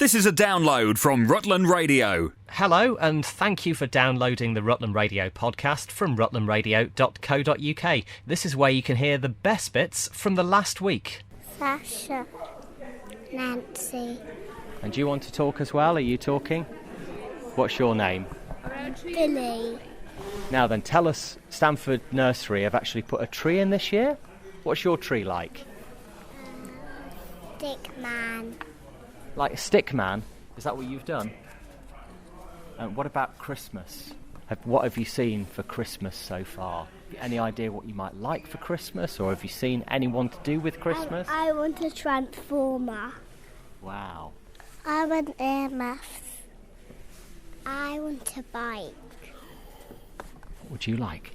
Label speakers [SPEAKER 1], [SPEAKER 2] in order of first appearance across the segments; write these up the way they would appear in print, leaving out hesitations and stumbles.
[SPEAKER 1] This is a download from Rutland Radio.
[SPEAKER 2] Hello, and thank you for downloading the Rutland Radio podcast from rutlandradio.co.uk. This is where you can hear the best bits from the last week.
[SPEAKER 3] Sasha, Nancy.
[SPEAKER 2] And do you want to talk as well? Are you talking? What's your name?
[SPEAKER 3] Billy.
[SPEAKER 2] Now then, tell us, Stamford Nursery have actually put a tree in this year. What's your tree like?
[SPEAKER 3] Stick man.
[SPEAKER 2] Like a stick man? Is that what you've done? And what about Christmas? What have you seen for Christmas so far? Any idea what you might like for Christmas, or have you seen anyone to do with Christmas?
[SPEAKER 3] I want a transformer.
[SPEAKER 2] Wow.
[SPEAKER 3] I want earmuffs. I want a bike.
[SPEAKER 2] What would you like?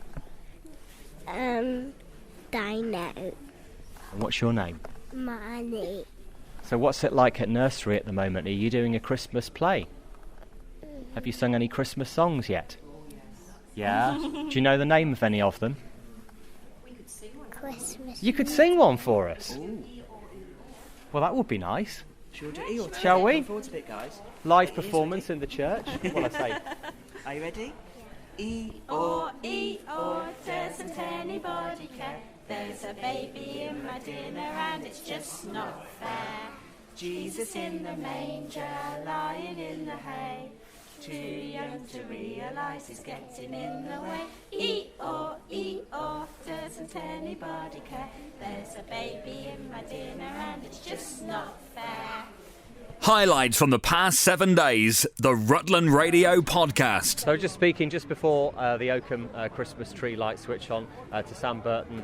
[SPEAKER 3] Dino.
[SPEAKER 2] And what's your name?
[SPEAKER 3] Money.
[SPEAKER 2] So what's it like at nursery at the moment? Are you doing a Christmas play? Have you sung any Christmas songs yet? Yeah? Do you know the name of any of them?
[SPEAKER 3] Christmas.
[SPEAKER 2] You could sing one for us. Ooh. Well, that would be nice. Shall we?
[SPEAKER 4] Forward to it, guys.
[SPEAKER 2] Live performance in the church. What I say?
[SPEAKER 4] Are you ready?
[SPEAKER 5] E-O, doesn't anybody care? There's a baby in my dinner and it's just not fair. Jesus in the manger, lying in the hay. Too young to realise he's getting in the way. E-O, doesn't anybody care? There's a baby in my dinner and it's just not fair.
[SPEAKER 1] Highlights from the past 7 days, the Rutland Radio podcast.
[SPEAKER 2] So just speaking just before the Oakham Christmas tree light switch on to Sam Burton,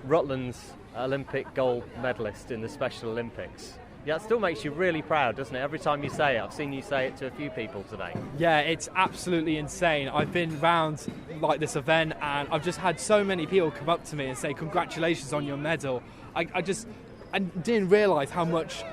[SPEAKER 2] Rutland's Olympic gold medalist in the Special Olympics. Yeah, it still makes you really proud, doesn't it? Every time you say it. I've seen you say it to a few people today.
[SPEAKER 6] Yeah, it's absolutely insane. I've been round like this event and I've just had so many people come up to me and say congratulations on your medal. I didn't realise how much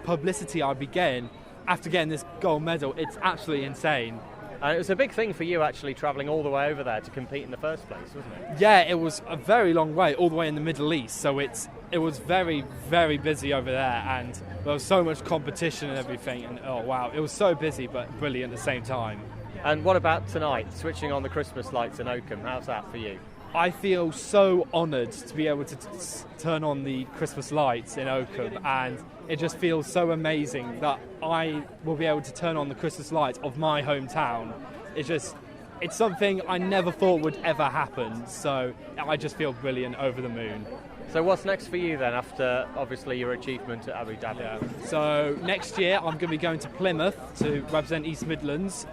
[SPEAKER 6] publicity I'd be getting after getting this gold medal. It's absolutely insane.
[SPEAKER 2] And it was a big thing for you actually travelling all the way over there to compete in the first place, wasn't it?
[SPEAKER 6] Yeah, it was a very long way, all the way in the Middle East, so it was very, very busy over there, and there was so much competition and everything, and oh wow, it was so busy but brilliant at the same time.
[SPEAKER 2] And what about tonight, switching on the Christmas lights in Oakham? How's that for you?
[SPEAKER 6] I feel so honoured to be able to turn on the Christmas lights in Oakham, and it just feels so amazing that I will be able to turn on the Christmas lights of my hometown. It's something I never thought would ever happen, so I just feel brilliant, over the moon.
[SPEAKER 2] So what's next for you then, after obviously your achievement at Abu Dhabi?
[SPEAKER 6] Yeah. So next year I'm going to be going to Plymouth to represent East Midlands.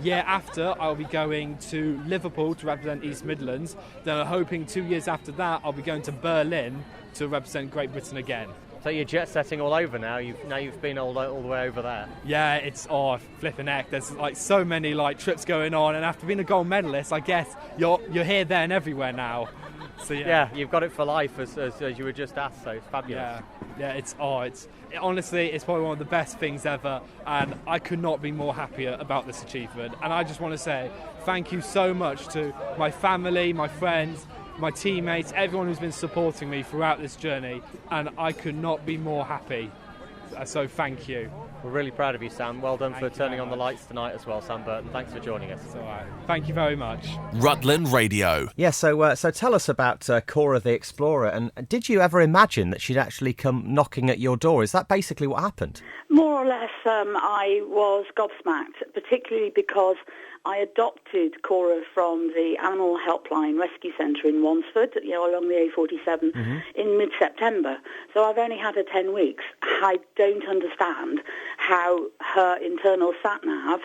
[SPEAKER 6] Year after I'll be going to Liverpool to represent East Midlands. Then I'm hoping 2 years after that I'll be going to Berlin to represent Great Britain again.
[SPEAKER 2] So you're jet setting all over now. You've been all the way over there.
[SPEAKER 6] Yeah, it's flipping heck. There's like so many trips going on, and after being a gold medalist, I guess you're here, there, and everywhere now. So yeah,
[SPEAKER 2] you've got it for life, as you were just asked. So it's fabulous.
[SPEAKER 6] Yeah. Honestly, it's probably one of the best things ever, and I could not be more happier about this achievement. And I just want to say thank you so much to my family, my friends, my teammates, everyone who's been supporting me throughout this journey, and I could not be more happy. So thank you.
[SPEAKER 2] We're really proud of you, Sam. Well done for turning on the lights tonight as well, Sam Burton. Thanks for joining us.
[SPEAKER 6] It's all right. Thank you very much.
[SPEAKER 1] Rutland Radio.
[SPEAKER 2] Yeah, so tell us about Cora the Explorer, and did you ever imagine that she'd actually come knocking at your door? Is that basically what happened?
[SPEAKER 7] More or less, I was gobsmacked, particularly because I adopted Cora from the Animal Helpline Rescue Centre in Wansford, along the A47, in mid-September. So I've only had her 10 weeks. I don't understand how her internal sat-nav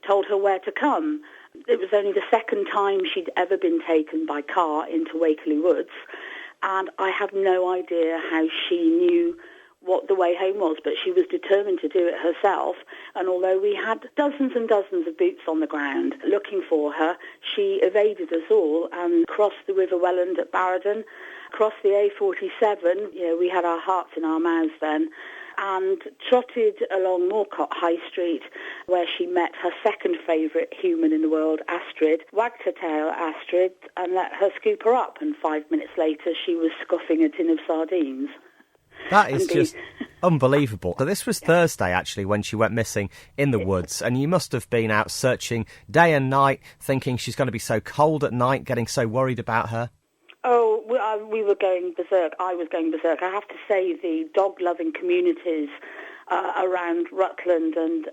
[SPEAKER 7] told her where to come. It was only the second time she'd ever been taken by car into Wakeley Woods, and I have no idea how she knew what the way home was, but she was determined to do it herself. And although we had dozens and dozens of boots on the ground looking for her, she evaded us all and crossed the River Welland at Barradon, crossed the A47, we had our hearts in our mouths then, and trotted along Moorcote High Street, where she met her second favourite human in the world, Astrid, wagged her tail at Astrid and let her scoop her up, and 5 minutes later she was scoffing a tin of sardines.
[SPEAKER 2] That is
[SPEAKER 4] Unbelievable. So this was Thursday, actually, when she went missing in the woods, and you must have been out searching day and night, thinking she's going to be so cold at night, getting so worried about her.
[SPEAKER 7] Oh, we were going berserk. I was going berserk. I have to say the dog-loving communities around Rutland and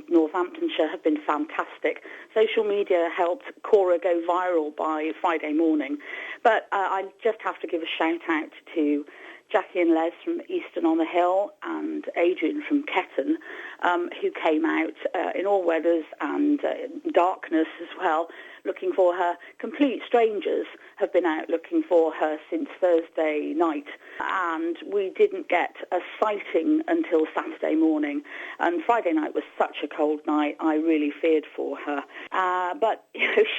[SPEAKER 7] Northamptonshire have been fantastic. Social media helped Cora go viral by Friday morning. But I just have to give a shout-out to Jackie and Les from Easton-on-the-Hill and Adrian from Ketton, who came out in all weathers and darkness as well, looking for her. Complete strangers have been out looking for her since Thursday night, and we didn't get a sighting until Saturday morning. And Friday night was such a cold night, I really feared for her. But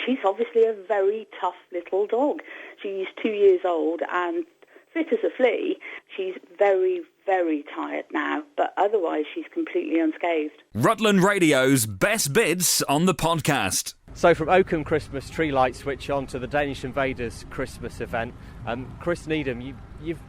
[SPEAKER 7] she's obviously a very tough little dog. She's 2 years old and fit as a flea. She's very, very tired now, but otherwise she's completely unscathed.
[SPEAKER 1] Rutland Radio's best bits on the podcast.
[SPEAKER 2] So from Oakham Christmas tree light switch on to the Danish Invaders Christmas event, Chris Needham, you've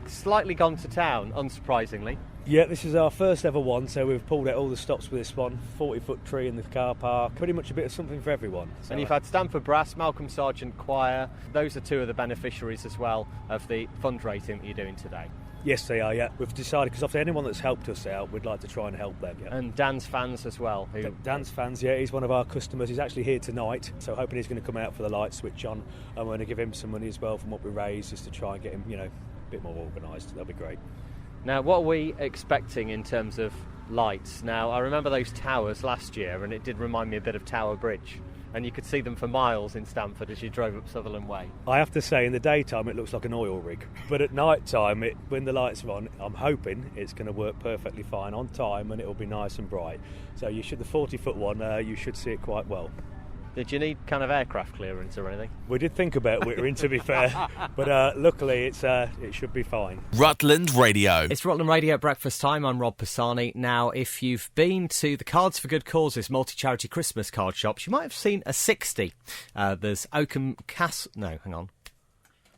[SPEAKER 2] slightly gone to town, unsurprisingly.
[SPEAKER 8] Yeah, this is our first ever one, so we've pulled out all the stops with this one. 40-foot tree in the car park, pretty much a bit of something for everyone. So,
[SPEAKER 2] and you've had Stamford Brass, Malcolm Sargent Choir. Those are two of the beneficiaries as well of the fundraising that you're doing today.
[SPEAKER 8] Yes, they are, yeah. We've decided, because after anyone that's helped us out, we'd like to try and help them, yeah.
[SPEAKER 2] And Dan's fans as well.
[SPEAKER 8] Dan's fans, yeah, he's one of our customers. He's actually here tonight, so hoping he's going to come out for the light switch on. And we're going to give him some money as well from what we raise, just to try and get him, a bit more organised. That'll be great.
[SPEAKER 2] Now, what are we expecting in terms of lights? Now, I remember those towers last year, and it did remind me a bit of Tower Bridge. And you could see them for miles in Stamford as you drove up Sutherland Way.
[SPEAKER 8] I have to say, in the daytime, it looks like an oil rig. But at night time, when the lights are on, I'm hoping it's going to work perfectly fine on time and it'll be nice and bright. So the 40-foot one, you should see it quite well.
[SPEAKER 2] Did you need kind of aircraft clearance or anything?
[SPEAKER 8] We did think about Wittering, to be fair, but luckily it should be fine.
[SPEAKER 1] Rutland Radio.
[SPEAKER 4] It's Rutland Radio at breakfast time. I'm Rob Pisani. Now, if you've been to the Cards for Good Causes multi-charity Christmas card shops, you might have seen a 60. There's Oakham Castle... No, hang on.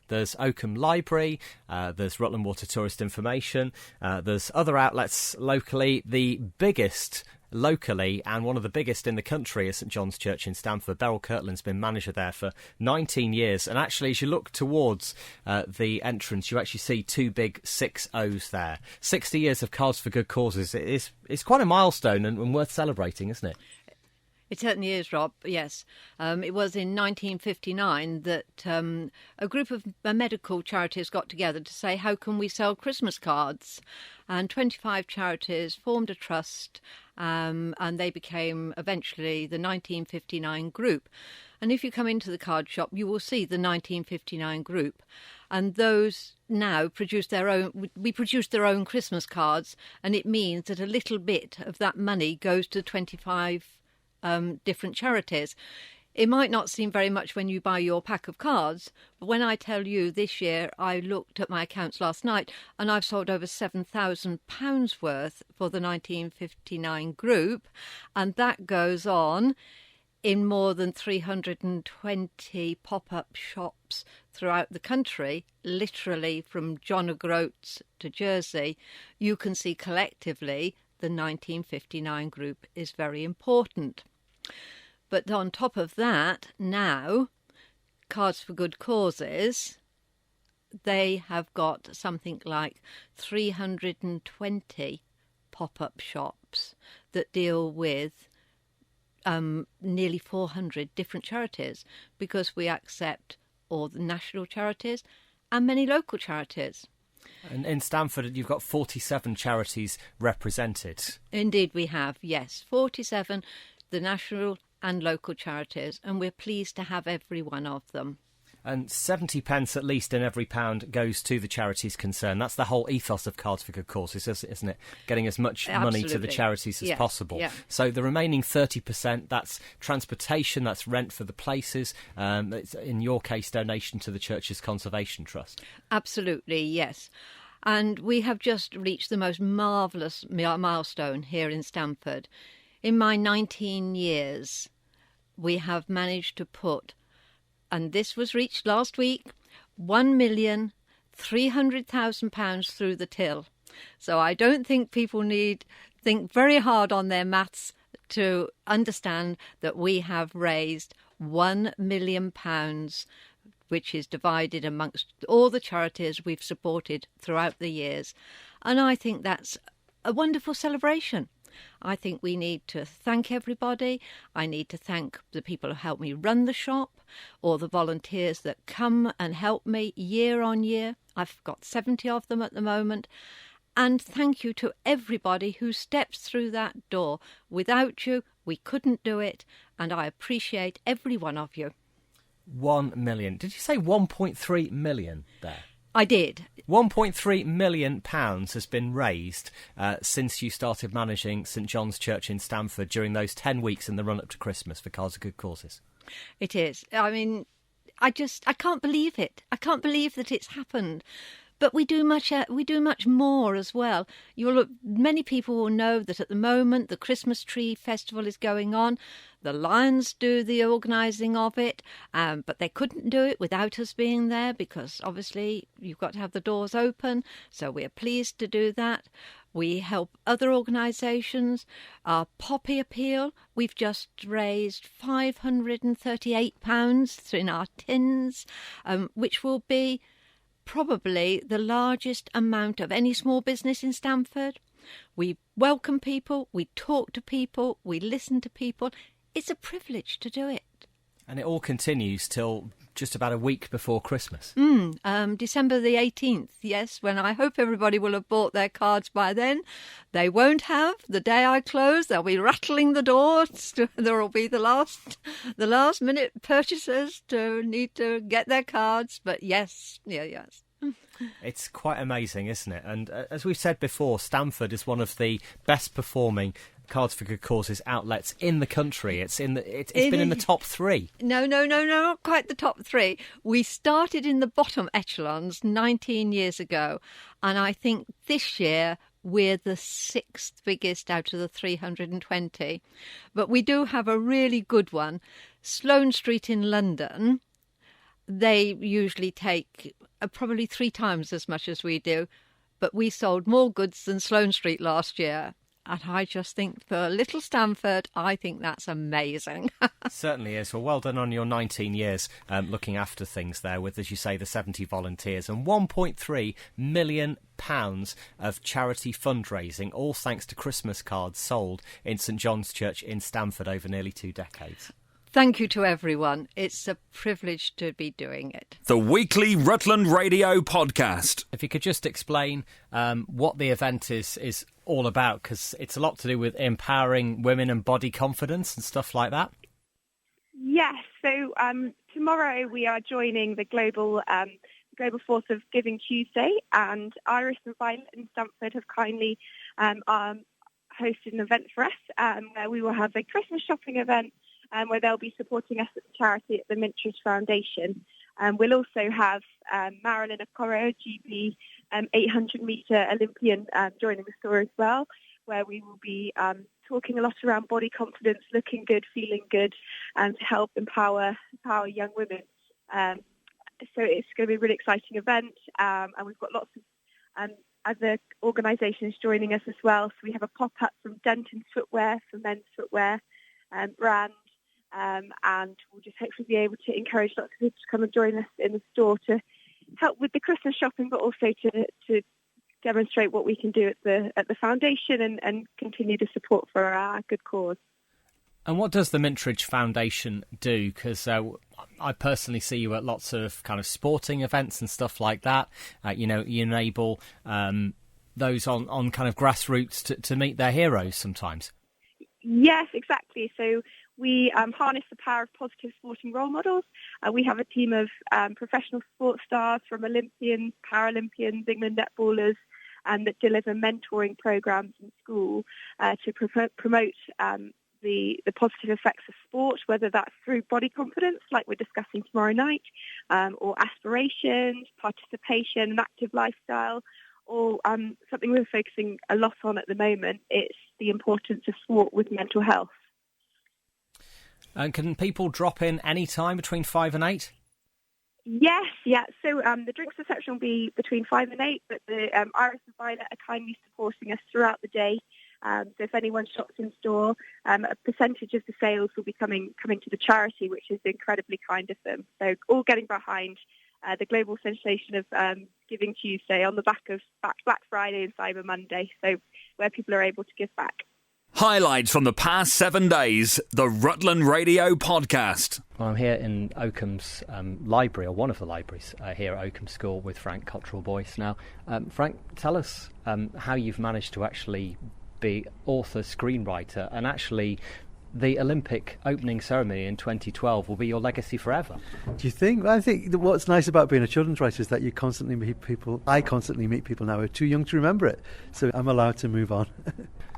[SPEAKER 4] There's Oakham Library, there's Rutland Water Tourist Information, there's other outlets locally. The biggest locally and one of the biggest in the country is St John's Church in Stamford. Beryl Kirtland's been manager there for 19 years. And actually, as you look towards the entrance, you actually see two big 6 O's there. 60 years of Cards for Good Causes. It's quite a milestone and worth celebrating, isn't it?
[SPEAKER 9] It certainly is, Rob, yes. It was in 1959 that a group of medical charities got together to say, how can we sell Christmas cards? And 25 charities formed a trust, and they became eventually the 1959 group. And if you come into the card shop, you will see the 1959 group. And those now produce their own, we produce their own Christmas cards, and it means that a little bit of that money goes to 25 different charities. It might not seem very much when you buy your pack of cards, but when I tell you this year, I looked at my accounts last night and I've sold over £7,000 worth for the 1959 group, and that goes on in more than 320 pop-up shops throughout the country, literally from John O'Groats to Jersey. You can see collectively the 1959 group is very important. But on top of that, now, Cards for Good Causes, they have got something like 320 pop-up shops that deal with nearly 400 different charities, because we accept all the national charities and many local charities.
[SPEAKER 4] And in Stamford, you've got 47 charities represented. Indeed
[SPEAKER 9] we have, yes. 47, the national and local charities, and we're pleased to have every one of them.
[SPEAKER 4] And 70 pence at least in every pound goes to the charities concerned. That's the whole ethos of Cards for Good Causes, isn't it? Getting as much money to the charities as possible. Yeah. So the remaining 30%, that's transportation, that's rent for the places. It's, in your case, donation to the Church's Conservation Trust.
[SPEAKER 9] Absolutely, yes. And we have just reached the most marvellous milestone here in Stamford. In my 19 years, we have managed to put, and this was reached last week, £1,300,000 through the till. So I don't think people need think very hard on their maths to understand that we have raised £1 million, which is divided amongst all the charities we've supported throughout the years. And I think that's a wonderful celebration. I think we need to thank everybody. I need to thank the people who help me run the shop, or the volunteers that come and help me year on year. I've got 70 of them at the moment. And thank you to everybody who steps through that door. Without you, we couldn't do it, and I appreciate every one of you.
[SPEAKER 4] 1 million. Did you say 1.3 million there?
[SPEAKER 9] I did.
[SPEAKER 4] £1.3 million has been raised since you started managing St John's Church in Stamford during those 10 weeks in the run-up to Christmas for Cards of Good Causes.
[SPEAKER 9] It is. I mean, I can't believe it. I can't believe that it's happened. But we do much more as well. Many people will know that at the moment the Christmas Tree Festival is going on. The Lions do the organising of it, but they couldn't do it without us being there, because obviously you've got to have the doors open. So we're pleased to do that. We help other organisations. Our Poppy Appeal, we've just raised £538 in our tins, which will be probably the largest amount of any small business in Stamford. We welcome people, we talk to people, we listen to people. It's a privilege to do it.
[SPEAKER 4] And it all continues till just about a week before Christmas.
[SPEAKER 9] December the 18th, yes, when I hope everybody will have bought their cards by then. They won't have. The day I close, they'll be rattling the doors. There will be the last minute purchasers to need to get their cards. But yes.
[SPEAKER 4] It's quite amazing, isn't it? And as we've said before, Stamford is one of the best performing Cards for Good Causes outlets in the country. It's been in the top 3.
[SPEAKER 9] No, not quite the top 3. We started in the bottom echelons 19 years ago, and I think this year we're the 6th biggest out of the 320. But we do have a really good one. Sloane Street in London, they usually take probably 3 times as much as we do, but we sold more goods than Sloane Street last year. And I just think for little Stamford, I think that's amazing.
[SPEAKER 4] Certainly is. Well, well done on your 19 years looking after things there with, as you say, the 70 volunteers and £1.3 million of charity fundraising, all thanks to Christmas cards sold in St John's Church in Stamford over nearly 2 decades.
[SPEAKER 9] Thank you to everyone. It's a privilege to be doing it.
[SPEAKER 1] The weekly Rutland Radio podcast.
[SPEAKER 4] If you could just explain what the event is all about, because it's a lot to do with empowering women and body confidence and stuff like that.
[SPEAKER 10] Yes, so tomorrow we are joining the Global Force of Giving Tuesday, and Iris and Violet in Stamford have kindly hosted an event for us where we will have a Christmas shopping event where they'll be supporting us at the charity at the Mintridge Foundation. We'll also have Marilyn Okoro, GB 800-metre Olympian, joining the store as well, where we will be talking a lot around body confidence, looking good, feeling good, and to help empower young women. So it's going to be a really exciting event, and we've got lots of other organisations joining us as well. So we have a pop-up from Denton's Footwear for men's footwear brand. And we'll just hopefully be able to encourage lots of people to come and join us in the store to help with the Christmas shopping, but also to demonstrate what we can do at the foundation and continue to support for our good cause.
[SPEAKER 4] And what does the Mintridge Foundation do? Because I personally see you at lots of kind of sporting events and stuff like that. You enable those on kind of grassroots to meet their heroes sometimes.
[SPEAKER 10] Yes, exactly. So we harness the power of positive sporting role models. We have a team of professional sports stars from Olympians, Paralympians, England netballers, that deliver mentoring programs in school to promote the positive effects of sport, whether that's through body confidence, like we're discussing tomorrow night, or aspirations, participation, an active lifestyle, or something we're focusing a lot on at the moment. It's the importance of sport with mental health. And
[SPEAKER 4] can people drop in any time between 5 and 8?
[SPEAKER 10] Yes, yeah. So the drinks reception will be between 5 and 8, but the Iris and Violet are kindly supporting us throughout the day. So if anyone shops in store, a percentage of the sales will be coming to the charity, which is incredibly kind of them. So all getting behind the global sensation of Giving Tuesday on the back of Black Friday and Cyber Monday, so where people are able to give back.
[SPEAKER 1] Highlights from the past 7 days, the Rutland Radio Podcast.
[SPEAKER 4] Well, I'm here in Oakham's library, or one of the libraries here at Oakham School with Frank Cottrell-Boyce. Now, Frank, tell us how you've managed to actually be author, screenwriter, and actually the Olympic opening ceremony in 2012 will be your legacy forever.
[SPEAKER 11] Do you think? I think what's nice about being a children's writer is that you constantly meet people. I constantly meet people now who are too young to remember it, so I'm allowed to move on.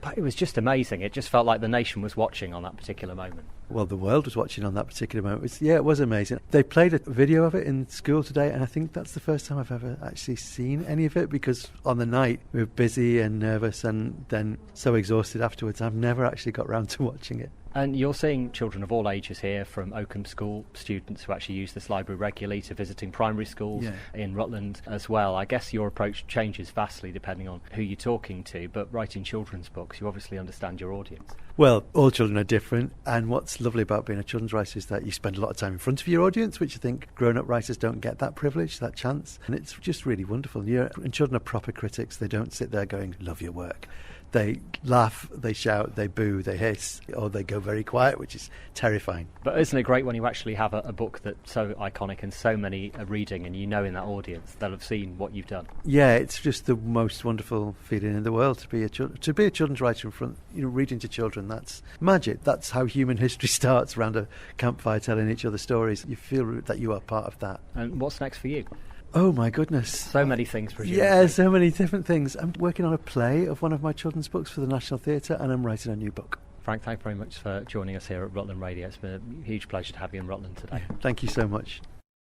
[SPEAKER 4] But it was just amazing. It just felt like the nation was watching on that particular moment.
[SPEAKER 11] Well, the world was watching on that particular moment. It was amazing. They played a video of it in school today, and I think that's the first time I've ever actually seen any of it, because on the night we were busy and nervous and then so exhausted afterwards, I've never actually got round to watching it.
[SPEAKER 4] And you're seeing children of all ages here, from Oakham School students who actually use this library regularly to visiting primary schools in Rutland as well. I guess your approach changes vastly depending on who you're talking to, but writing children's books, you obviously understand your audience.
[SPEAKER 11] Well, all children are different, and what's lovely about being a children's writer is that you spend a lot of time in front of your audience, which I think grown-up writers don't get that privilege, that chance, and it's just really wonderful. And children are proper critics. They don't sit there going, love your work. They laugh, they shout, they boo, they hiss, or they go very quiet, which is terrifying.
[SPEAKER 4] But isn't it great when you actually have a book that's so iconic and so many are reading, and you know in that audience they'll have seen what you've done?
[SPEAKER 11] Yeah, it's just the most wonderful feeling in the world to be a children's writer in front, reading to children. That's magic. That's how human history starts, around a campfire telling each other stories. You feel that you are part of that.
[SPEAKER 4] And what's next for you?
[SPEAKER 11] Oh my goodness.
[SPEAKER 4] So many things, presumably.
[SPEAKER 11] Yeah, so many different things. I'm working on a play of one of my children's books for the National Theatre, and I'm writing a new book.
[SPEAKER 4] Frank, thank you very much for joining us here at Rutland Radio. It's been a huge pleasure to have you in Rutland today.
[SPEAKER 11] Yeah, thank you so much.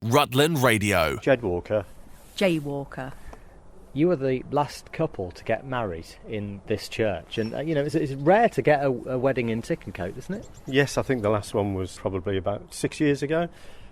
[SPEAKER 1] Rutland Radio.
[SPEAKER 12] Jed Walker.
[SPEAKER 9] Jay Walker.
[SPEAKER 4] You were the last couple to get married in this church, and it's rare to get a wedding in Tickencote, isn't it?
[SPEAKER 12] Yes, I think the last one was probably about 6 years ago.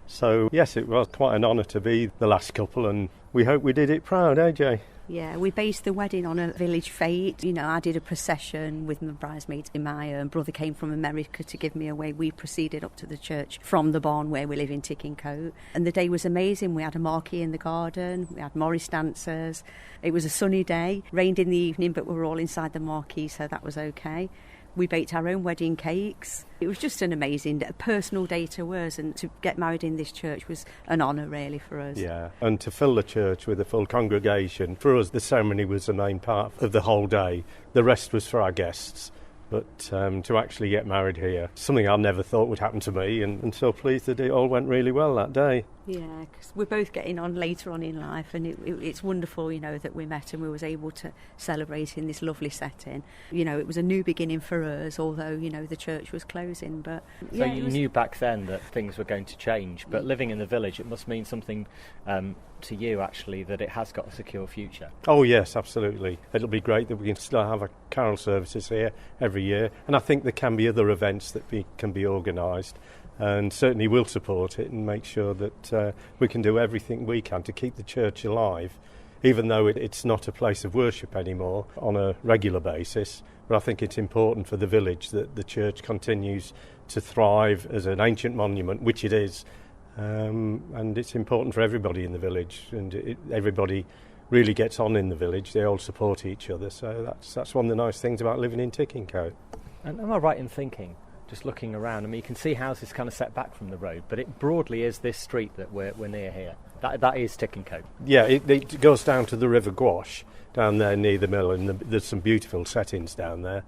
[SPEAKER 12] So, yes, it was quite an honour to be the last couple, and we hope we did it proud, eh, Jay?
[SPEAKER 13] Yeah, we based the wedding on a village fete. I did a procession with my bridesmaids. My brother came from America to give me away. We proceeded up to the church from the barn where we live in Tickencote. And the day was amazing. We had a marquee in the garden. We had Morris dancers. It was a sunny day. Rained in the evening, but we were all inside the marquee, so that was okay. We baked our own wedding cakes. It was just an amazing, personal day to us, and to get married in this church was an honour, really, for us.
[SPEAKER 12] Yeah, and to fill the church with a full congregation. For us, the ceremony was the main part of the whole day. The rest was for our guests. But to actually get married here, something I never thought would happen to me, and so pleased that it all went really well that day.
[SPEAKER 13] Yeah, because we're both getting on later on in life, and it's wonderful, that we met and we was able to celebrate in this lovely setting. It was a new beginning for us, although, the church was closing. But
[SPEAKER 4] so you knew back then that things were going to change, but living in the village, it must mean something to you, actually, that it has got a secure future.
[SPEAKER 12] Oh, yes, absolutely. It'll be great that we can still have carol services here every year, and I think there can be other events that can be organised. And certainly we'll support it and make sure that we can do everything we can to keep the church alive, even though it's not a place of worship anymore on a regular basis. But I think it's important for the village that the church continues to thrive as an ancient monument, which it is, and it's important for everybody in the village, and everybody really gets on in the village. They all support each other, so that's one of the nice things about living in Tickencote.
[SPEAKER 4] And am I right in thinking, just looking around, you can see houses kind of set back from the road, but it broadly is this street that we're near here. That is Tickencote.
[SPEAKER 12] Yeah, it goes down to the River Gwash, down there near the mill, and there's some beautiful settings down there.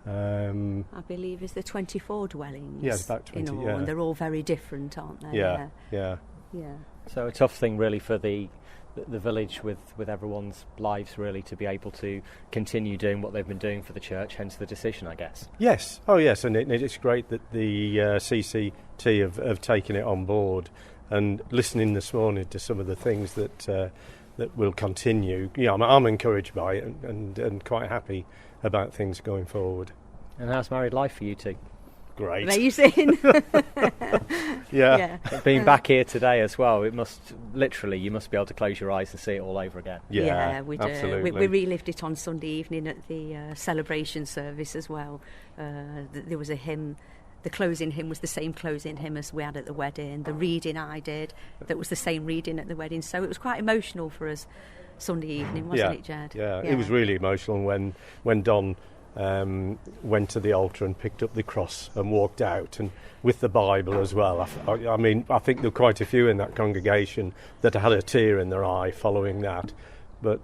[SPEAKER 13] I believe it's the 24 dwellings.
[SPEAKER 12] Yeah, it's about 20, yeah.
[SPEAKER 13] And they're all very different, aren't they?
[SPEAKER 12] Yeah.
[SPEAKER 4] So a tough thing really for the village with everyone's lives, really, to be able to continue doing what they've been doing for the church, hence the decision, I guess.
[SPEAKER 12] Yes, oh yes, and it's great that the CCT have taken it on board, and listening this morning to some of the things that will continue. Yeah, I'm encouraged by it and quite happy about things going forward.
[SPEAKER 4] And how's married life for you two?
[SPEAKER 12] great.
[SPEAKER 13] Amazing.
[SPEAKER 12] Yeah.
[SPEAKER 4] Being back here today as well, you must be able to close your eyes and see it all over again.
[SPEAKER 13] Yeah, we do.
[SPEAKER 12] Absolutely.
[SPEAKER 13] We relived it on Sunday evening at the celebration service as well. There was a hymn. The closing hymn was the same closing hymn as we had at the wedding. The reading I did, that was the same reading at the wedding. So it was quite emotional for us Sunday evening, wasn't it, Jed?
[SPEAKER 12] Yeah, it was really emotional when Don went to the altar and picked up the cross and walked out, and with the Bible as well. I mean, I think there were quite a few in that congregation that had a tear in their eye following that. But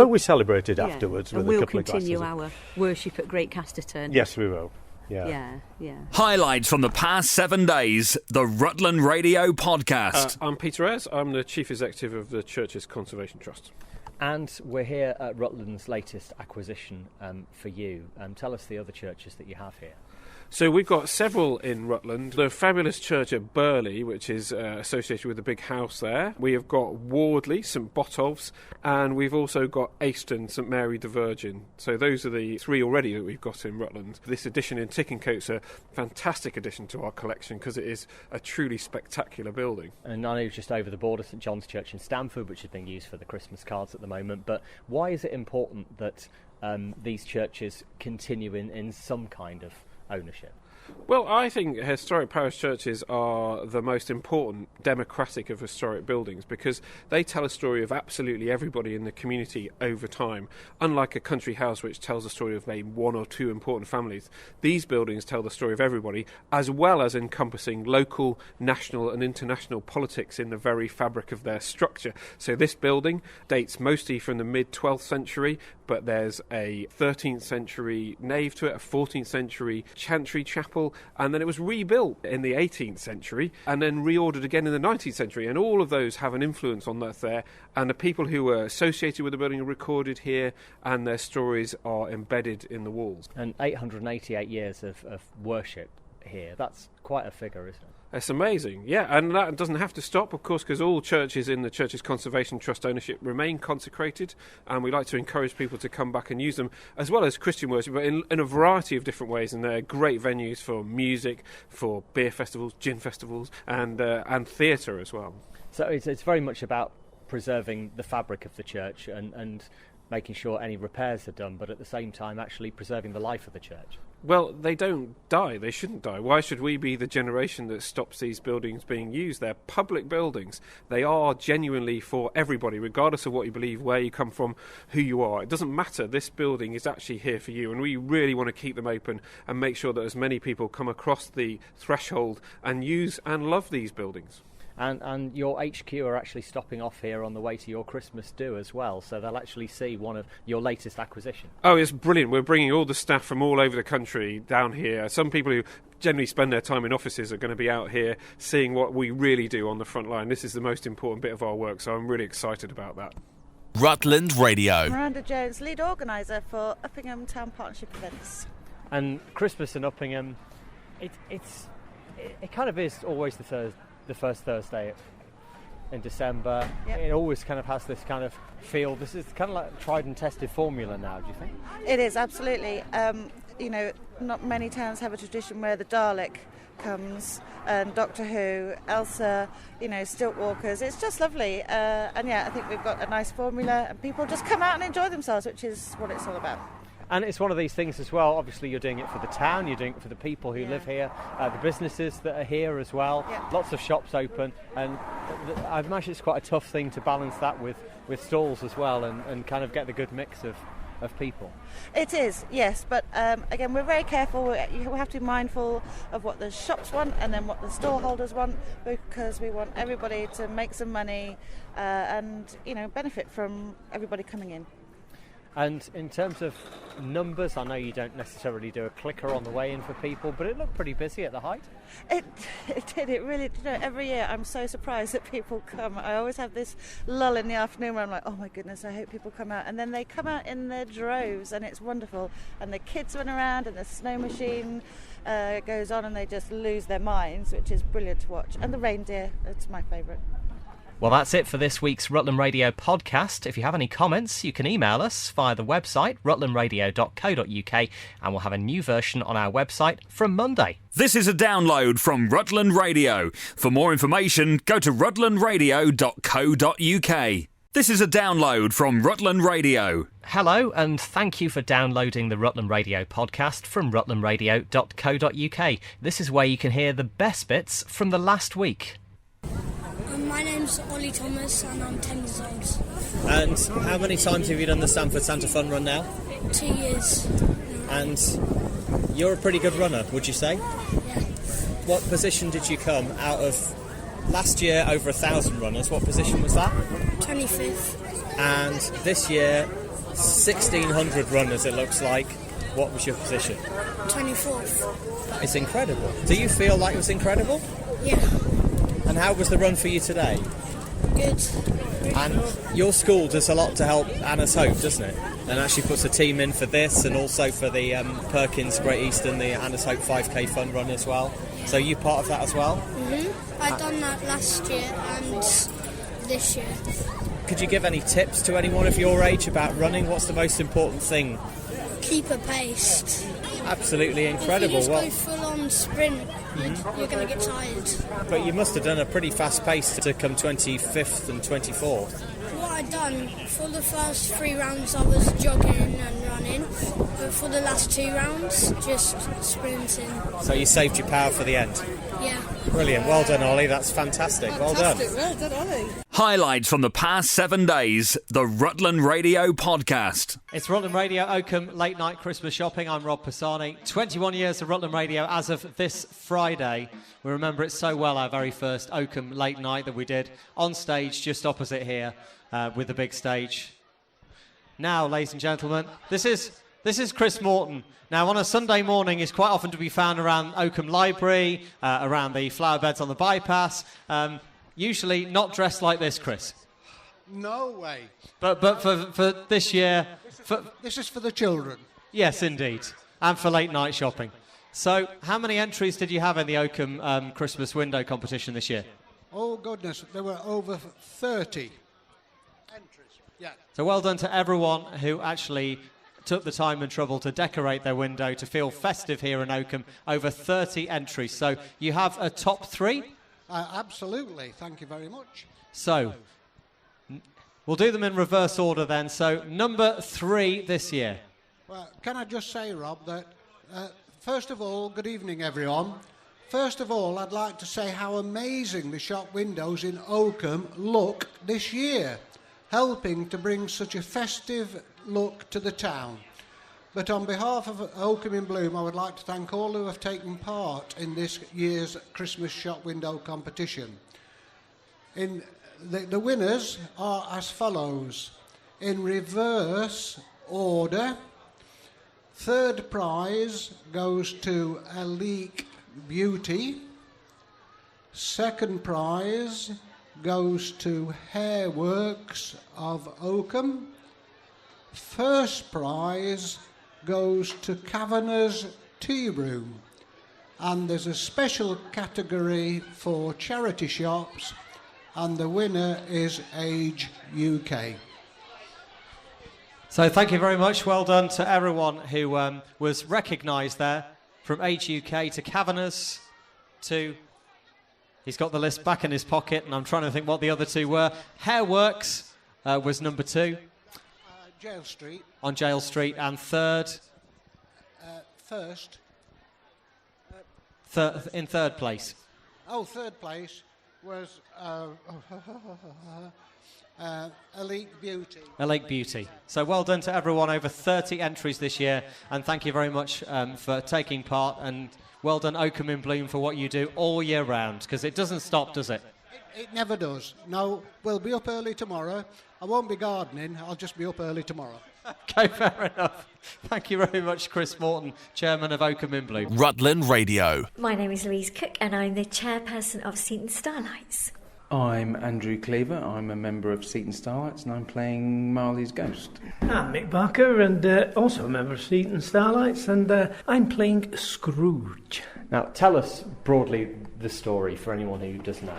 [SPEAKER 12] we celebrated afterwards with a couple of glasses.
[SPEAKER 13] And we'll continue our worship at Great Casterton.
[SPEAKER 12] Yes, we will. Yeah.
[SPEAKER 1] Highlights from the past 7 days, the Rutland Radio Podcast.
[SPEAKER 14] I'm Peter Ayres. I'm the Chief Executive of the Church's Conservation Trust.
[SPEAKER 4] And we're here at Rutland's latest acquisition for you. Tell us the other churches that you have here.
[SPEAKER 14] So we've got several in Rutland. The fabulous church at Burley, which is associated with the big house there. We have got Wardley, St Botolph's, and we've also got Aston, St Mary the Virgin. So those are the three already that we've got in Rutland. This addition in Tickencote's a fantastic addition to our collection because it is a truly spectacular building.
[SPEAKER 4] And I know just over the border, St John's Church in Stamford, which is being used for the Christmas cards at the moment. But why is it important that these churches continue in some kind of ownership?
[SPEAKER 14] Well, I think historic parish churches are the most important democratic of historic buildings because they tell a story of absolutely everybody in the community over time. Unlike a country house which tells a story of maybe one or two important families, these buildings tell the story of everybody, as well as encompassing local, national and international politics in the very fabric of their structure. So this building dates mostly from the mid-12th century, but there's a 13th century nave to it, a 14th century chantry chapel, and then it was rebuilt in the 18th century and then reordered again in the 19th century, and all of those have an influence on that there, and the people who were associated with the building are recorded here and their stories are embedded in the walls.
[SPEAKER 4] And 888 years of worship here, that's quite a figure, isn't it?
[SPEAKER 14] It's amazing, yeah, and that doesn't have to stop, of course, because all churches in the Church's Conservation Trust ownership remain consecrated, and we like to encourage people to come back and use them, as well as Christian worship, but in a variety of different ways, and they're great venues for music, for beer festivals, gin festivals, and theatre as well.
[SPEAKER 4] So it's very much about preserving the fabric of the church and making sure any repairs are done, but at the same time actually preserving the life of the church.
[SPEAKER 14] Well, they don't die. They shouldn't die. Why should we be the generation that stops these buildings being used? They're public buildings. They are genuinely for everybody, regardless of what you believe, where you come from, who you are. It doesn't matter. This building is actually here for you, and we really want to keep them open and make sure that as many people come across the threshold and use and love these buildings.
[SPEAKER 4] And your HQ are actually stopping off here on the way to your Christmas do as well, so they'll actually see one of your latest acquisitions.
[SPEAKER 14] Oh, it's brilliant. We're bringing all the staff from all over the country down here. Some people who generally spend their time in offices are going to be out here seeing what we really do on the front line. This is the most important bit of our work, so I'm really excited about that.
[SPEAKER 1] Rutland Radio.
[SPEAKER 15] Miranda Jones, lead organiser for Uppingham Town Partnership events.
[SPEAKER 4] And Christmas in Uppingham, it kind of is always the first Thursday in December. Yep. It always kind of has this kind of feel. This is kind of like tried and tested formula now, do you think?
[SPEAKER 15] It is, absolutely. Not many towns have a tradition where the Dalek comes and Doctor Who, Elsa, stilt walkers. It's just lovely. I think we've got a nice formula and people just come out and enjoy themselves, which is what it's all about.
[SPEAKER 4] And it's one of these things as well, obviously you're doing it for the town, you're doing it for the people who live here, the businesses that are here as well, lots of shops open, and I imagine it's quite a tough thing to balance that with stalls as well and kind of get the good mix of people.
[SPEAKER 15] It is, yes, but again we're very careful. You have to be mindful of what the shops want and then what the stall holders want, because we want everybody to make some money and benefit from everybody coming in.
[SPEAKER 4] And in terms of numbers, I know you don't necessarily do a clicker on the way in for people, but it looked pretty busy at the height.
[SPEAKER 15] It did. It really did. Every year I'm so surprised that people come. I always have this lull in the afternoon where I'm like, oh my goodness, I hope people come out. And then they come out in their droves and it's wonderful. And the kids run around and the snow machine goes on and they just lose their minds, which is brilliant to watch. And the reindeer, it's my favourite.
[SPEAKER 4] Well, that's it for this week's Rutland Radio podcast. If you have any comments, you can email us via the website, rutlandradio.co.uk, and we'll have a new version on our website from Monday.
[SPEAKER 1] This is a download from Rutland Radio. For more information, go to rutlandradio.co.uk. This is a download from Rutland Radio.
[SPEAKER 4] Hello, and thank you for downloading the Rutland Radio podcast from rutlandradio.co.uk. This is where you can hear the best bits from the last week.
[SPEAKER 16] My name's Ollie Thomas and I'm 10 years old.
[SPEAKER 4] And how many times have you done the Stamford Santa Fun Run now?
[SPEAKER 16] 2 years.
[SPEAKER 4] And you're a pretty good runner, would you say?
[SPEAKER 16] Yeah.
[SPEAKER 4] What position did you come out of last year? Over 1,000 runners. What position was that?
[SPEAKER 16] 25th.
[SPEAKER 4] And this year, 1,600 runners, it looks like. What was your position?
[SPEAKER 16] 24th.
[SPEAKER 4] That is incredible. Do you feel like it was incredible?
[SPEAKER 16] Yeah.
[SPEAKER 4] And how was the run for you today?
[SPEAKER 16] Good.
[SPEAKER 4] And your school does a lot to help Anna's Hope, doesn't it? And actually puts a team in for this and also for the Perkins Great Eastern, the Anna's Hope 5k fun run as well. So you part of that as well?
[SPEAKER 16] I done that last year and this year.
[SPEAKER 4] Could you give any tips to anyone of your age about running? What's the most important thing?
[SPEAKER 16] Keep a pace.
[SPEAKER 4] Absolutely incredible.
[SPEAKER 16] If you just go full on sprint, you're going to get tired.
[SPEAKER 4] But you must have done a pretty fast pace to come 25th and 24th.
[SPEAKER 16] What I done, for the first 3 rounds I was jogging and running, but for the last 2 rounds, just sprinting.
[SPEAKER 4] So you saved your power for the end?
[SPEAKER 16] Yeah.
[SPEAKER 4] Brilliant. Well done, Ollie. That's fantastic. Well done.
[SPEAKER 15] Well done, Ollie.
[SPEAKER 1] Highlights from the past 7 days, the Rutland Radio podcast.
[SPEAKER 4] It's Rutland Radio Oakham Late Night Christmas Shopping. I'm Rob Pisani. 21 years of Rutland Radio as of this Friday. We remember it so well, our very first Oakham Late Night that we did on stage just opposite here with the big stage. Now, ladies and gentlemen, this is Chris Morton. Now, on a Sunday morning, he's quite often to be found around Oakham Library, around the flower beds on the bypass. Usually not dressed like this, Chris.
[SPEAKER 17] No way.
[SPEAKER 4] But for this year...
[SPEAKER 17] This is for the children.
[SPEAKER 4] Yes, indeed. And for late night shopping. So, how many entries did you have in the Oakham Christmas window competition this year?
[SPEAKER 17] Oh, goodness. There were over 30 entries. Yeah.
[SPEAKER 4] So well done to everyone who actually took the time and trouble to decorate their window to feel festive here in Oakham. Over 30 entries. So you have a top 3?
[SPEAKER 17] Absolutely. Thank you very much.
[SPEAKER 4] So we'll do them in reverse order then. So number 3 this year.
[SPEAKER 17] Well, can I just say, Rob, that first of all, good evening, everyone. First of all, I'd like to say how amazing the shop windows in Oakham look this year, helping to bring such a festive look to the town. But on behalf of Oakham in Bloom, I would like to thank all who have taken part in this year's Christmas shop window competition. The winners are as follows, in reverse order. Third prize goes to Aleek Beauty. Second prize goes to Hairworks of Oakham. First prize goes to Kavanagh's Tea Room. And there's a special category for charity shops, and the winner is Age UK.
[SPEAKER 4] So thank you very much. Well done to everyone who was recognised there, from Age UK to Kavanagh's to... He's got the list back in his pocket, and I'm trying to think what the other 2 were. Hairworks was number 2.
[SPEAKER 17] Jail Street.
[SPEAKER 4] On Jail Street. And third?
[SPEAKER 17] First.
[SPEAKER 4] In third place.
[SPEAKER 17] Oh, third place was Aleek Beauty.
[SPEAKER 4] Aleek Beauty. So well done to everyone, over 30 entries this year, and thank you very much for taking part, and well done Oakham in Bloom for what you do all year round, because it doesn't stop, does it?
[SPEAKER 17] It never does. No, we'll be up early tomorrow. I won't be gardening, I'll just be up early tomorrow.
[SPEAKER 4] Okay, fair enough. Thank you very much, Chris Morton, Chairman of Oakham in Bloom.
[SPEAKER 18] Rutland Radio.
[SPEAKER 19] My name is Louise Cook and I'm the Chairperson of Seaton Starlights.
[SPEAKER 20] I'm Andrew Cleaver, I'm a member of Seaton Starlights and I'm playing Marley's Ghost.
[SPEAKER 21] I'm Mick Barker and also a member of Seaton Starlights, and I'm playing Scrooge.
[SPEAKER 4] Now, tell us broadly the story for anyone who doesn't know.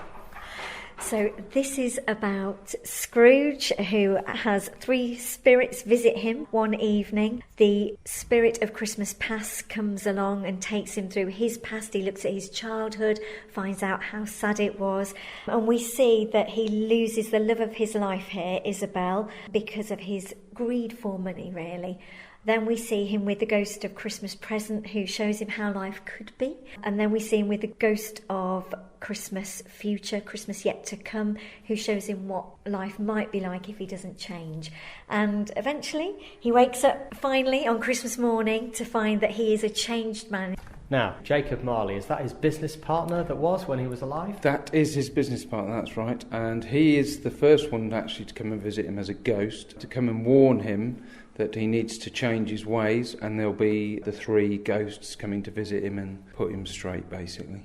[SPEAKER 19] So this is about Scrooge, who has 3 spirits visit him one evening. The spirit of Christmas past comes along and takes him through his past. He looks at his childhood, finds out how sad it was, and we see that he loses the love of his life here, Isabel, because of his greed for money, really. Then we see him with the ghost of Christmas present, who shows him how life could be. And then we see him with the ghost of Christmas future, Christmas yet to come, who shows him what life might be like if he doesn't change. And eventually he wakes up finally on Christmas morning to find that he is a changed man.
[SPEAKER 4] Now, Jacob Marley, is that his business partner that was when he was alive?
[SPEAKER 20] That is his business partner, that's right. And he is the first one actually to come and visit him as a ghost, to come and warn him that he needs to change his ways, and there'll be the 3 ghosts coming to visit him and put him straight, basically.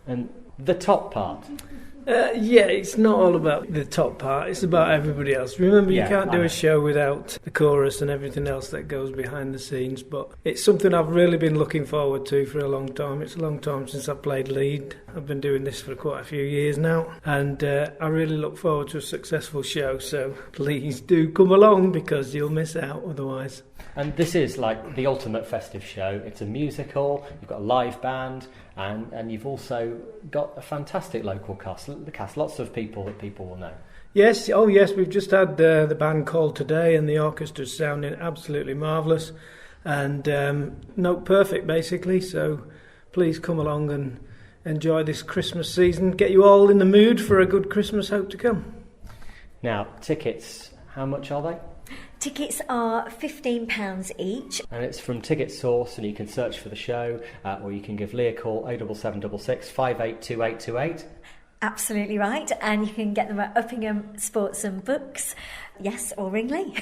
[SPEAKER 4] And the top part?
[SPEAKER 21] Yeah, it's not all about the top part, it's about everybody else. Remember, you can't do a show without the chorus and everything else that goes behind the scenes, but it's something I've really been looking forward to for a long time. It's a long time since I've played lead. I've been doing this for quite a few years now, and I really look forward to a successful show, so please do come along because you'll miss out otherwise.
[SPEAKER 4] And this is like the ultimate festive show. It's a musical, you've got a live band, and you've also got a fantastic local cast, lots of people that people will know.
[SPEAKER 21] Yes, we've just had the band called today, and the orchestra's sounding absolutely marvellous, and note perfect basically, so please come along and enjoy this Christmas season, get you all in the mood for a good Christmas hope to come.
[SPEAKER 4] Now, tickets, how much are they?
[SPEAKER 19] Tickets are £15 each.
[SPEAKER 4] And it's from Ticket Source, and you can search for the show, or you can give Lee a call, 07766 582828.
[SPEAKER 19] Absolutely right, and you can get them at Uppingham Sports and Books, yes, or ring Lee.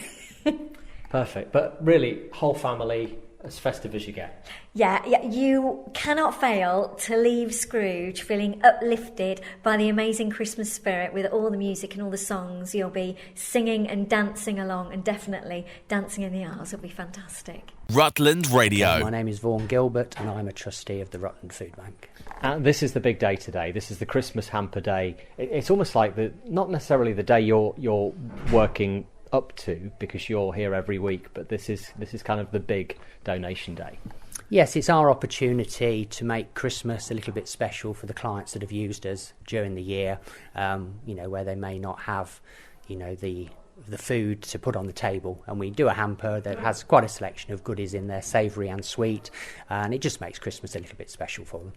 [SPEAKER 4] Perfect, but really, whole family, as festive as you get.
[SPEAKER 19] Yeah, you cannot fail to leave Scrooge feeling uplifted by the amazing Christmas spirit with all the music and all the songs. You'll be singing and dancing along, and definitely dancing in the aisles will be fantastic.
[SPEAKER 1] Rutland Radio.
[SPEAKER 18] My name is Vaughan Gilbert, and I'm a trustee of the Rutland Food Bank.
[SPEAKER 4] And this is the big day today. This is the Christmas hamper day. It's almost like not necessarily the day you're working up to because you're here every week, but this is kind of the big donation day.
[SPEAKER 18] Yes, it's our opportunity to make Christmas a little bit special for the clients that have used us during the year, where they may not have, the food to put on the table, and we do a hamper that has quite a selection of goodies in there, savoury and sweet, and it just makes Christmas a little bit special for them.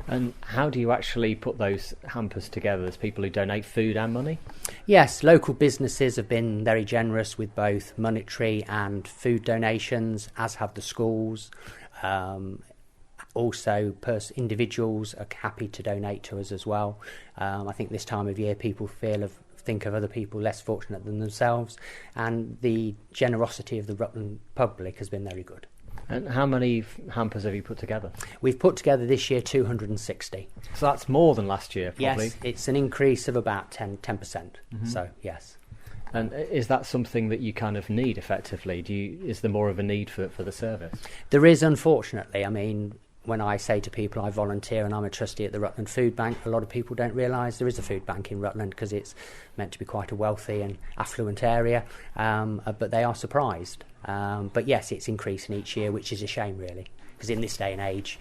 [SPEAKER 4] And how do you actually put those hampers together? There's people who donate food and money?
[SPEAKER 18] Yes, local businesses have been very generous with both monetary and food donations, as have the schools. Also, individuals are happy to donate to us as well. I think this time of year people think of other people less fortunate than themselves, and the generosity of the Rutland public has been very good.
[SPEAKER 4] And how many hampers have you put together?
[SPEAKER 18] We've put together this year 260.
[SPEAKER 4] So that's more than last year, probably?
[SPEAKER 18] Yes, it's an increase of about 10%. Mm-hmm. So, yes.
[SPEAKER 4] And is that something that you kind of need effectively? Is there more of a need for the service?
[SPEAKER 18] There is, unfortunately. I mean, when I say to people I volunteer and I'm a trustee at the Rutland Food Bank, a lot of people don't realise there is a food bank in Rutland because it's meant to be quite a wealthy and affluent area, but they are surprised. But yes, it's increasing each year, which is a shame really, because in this day and age,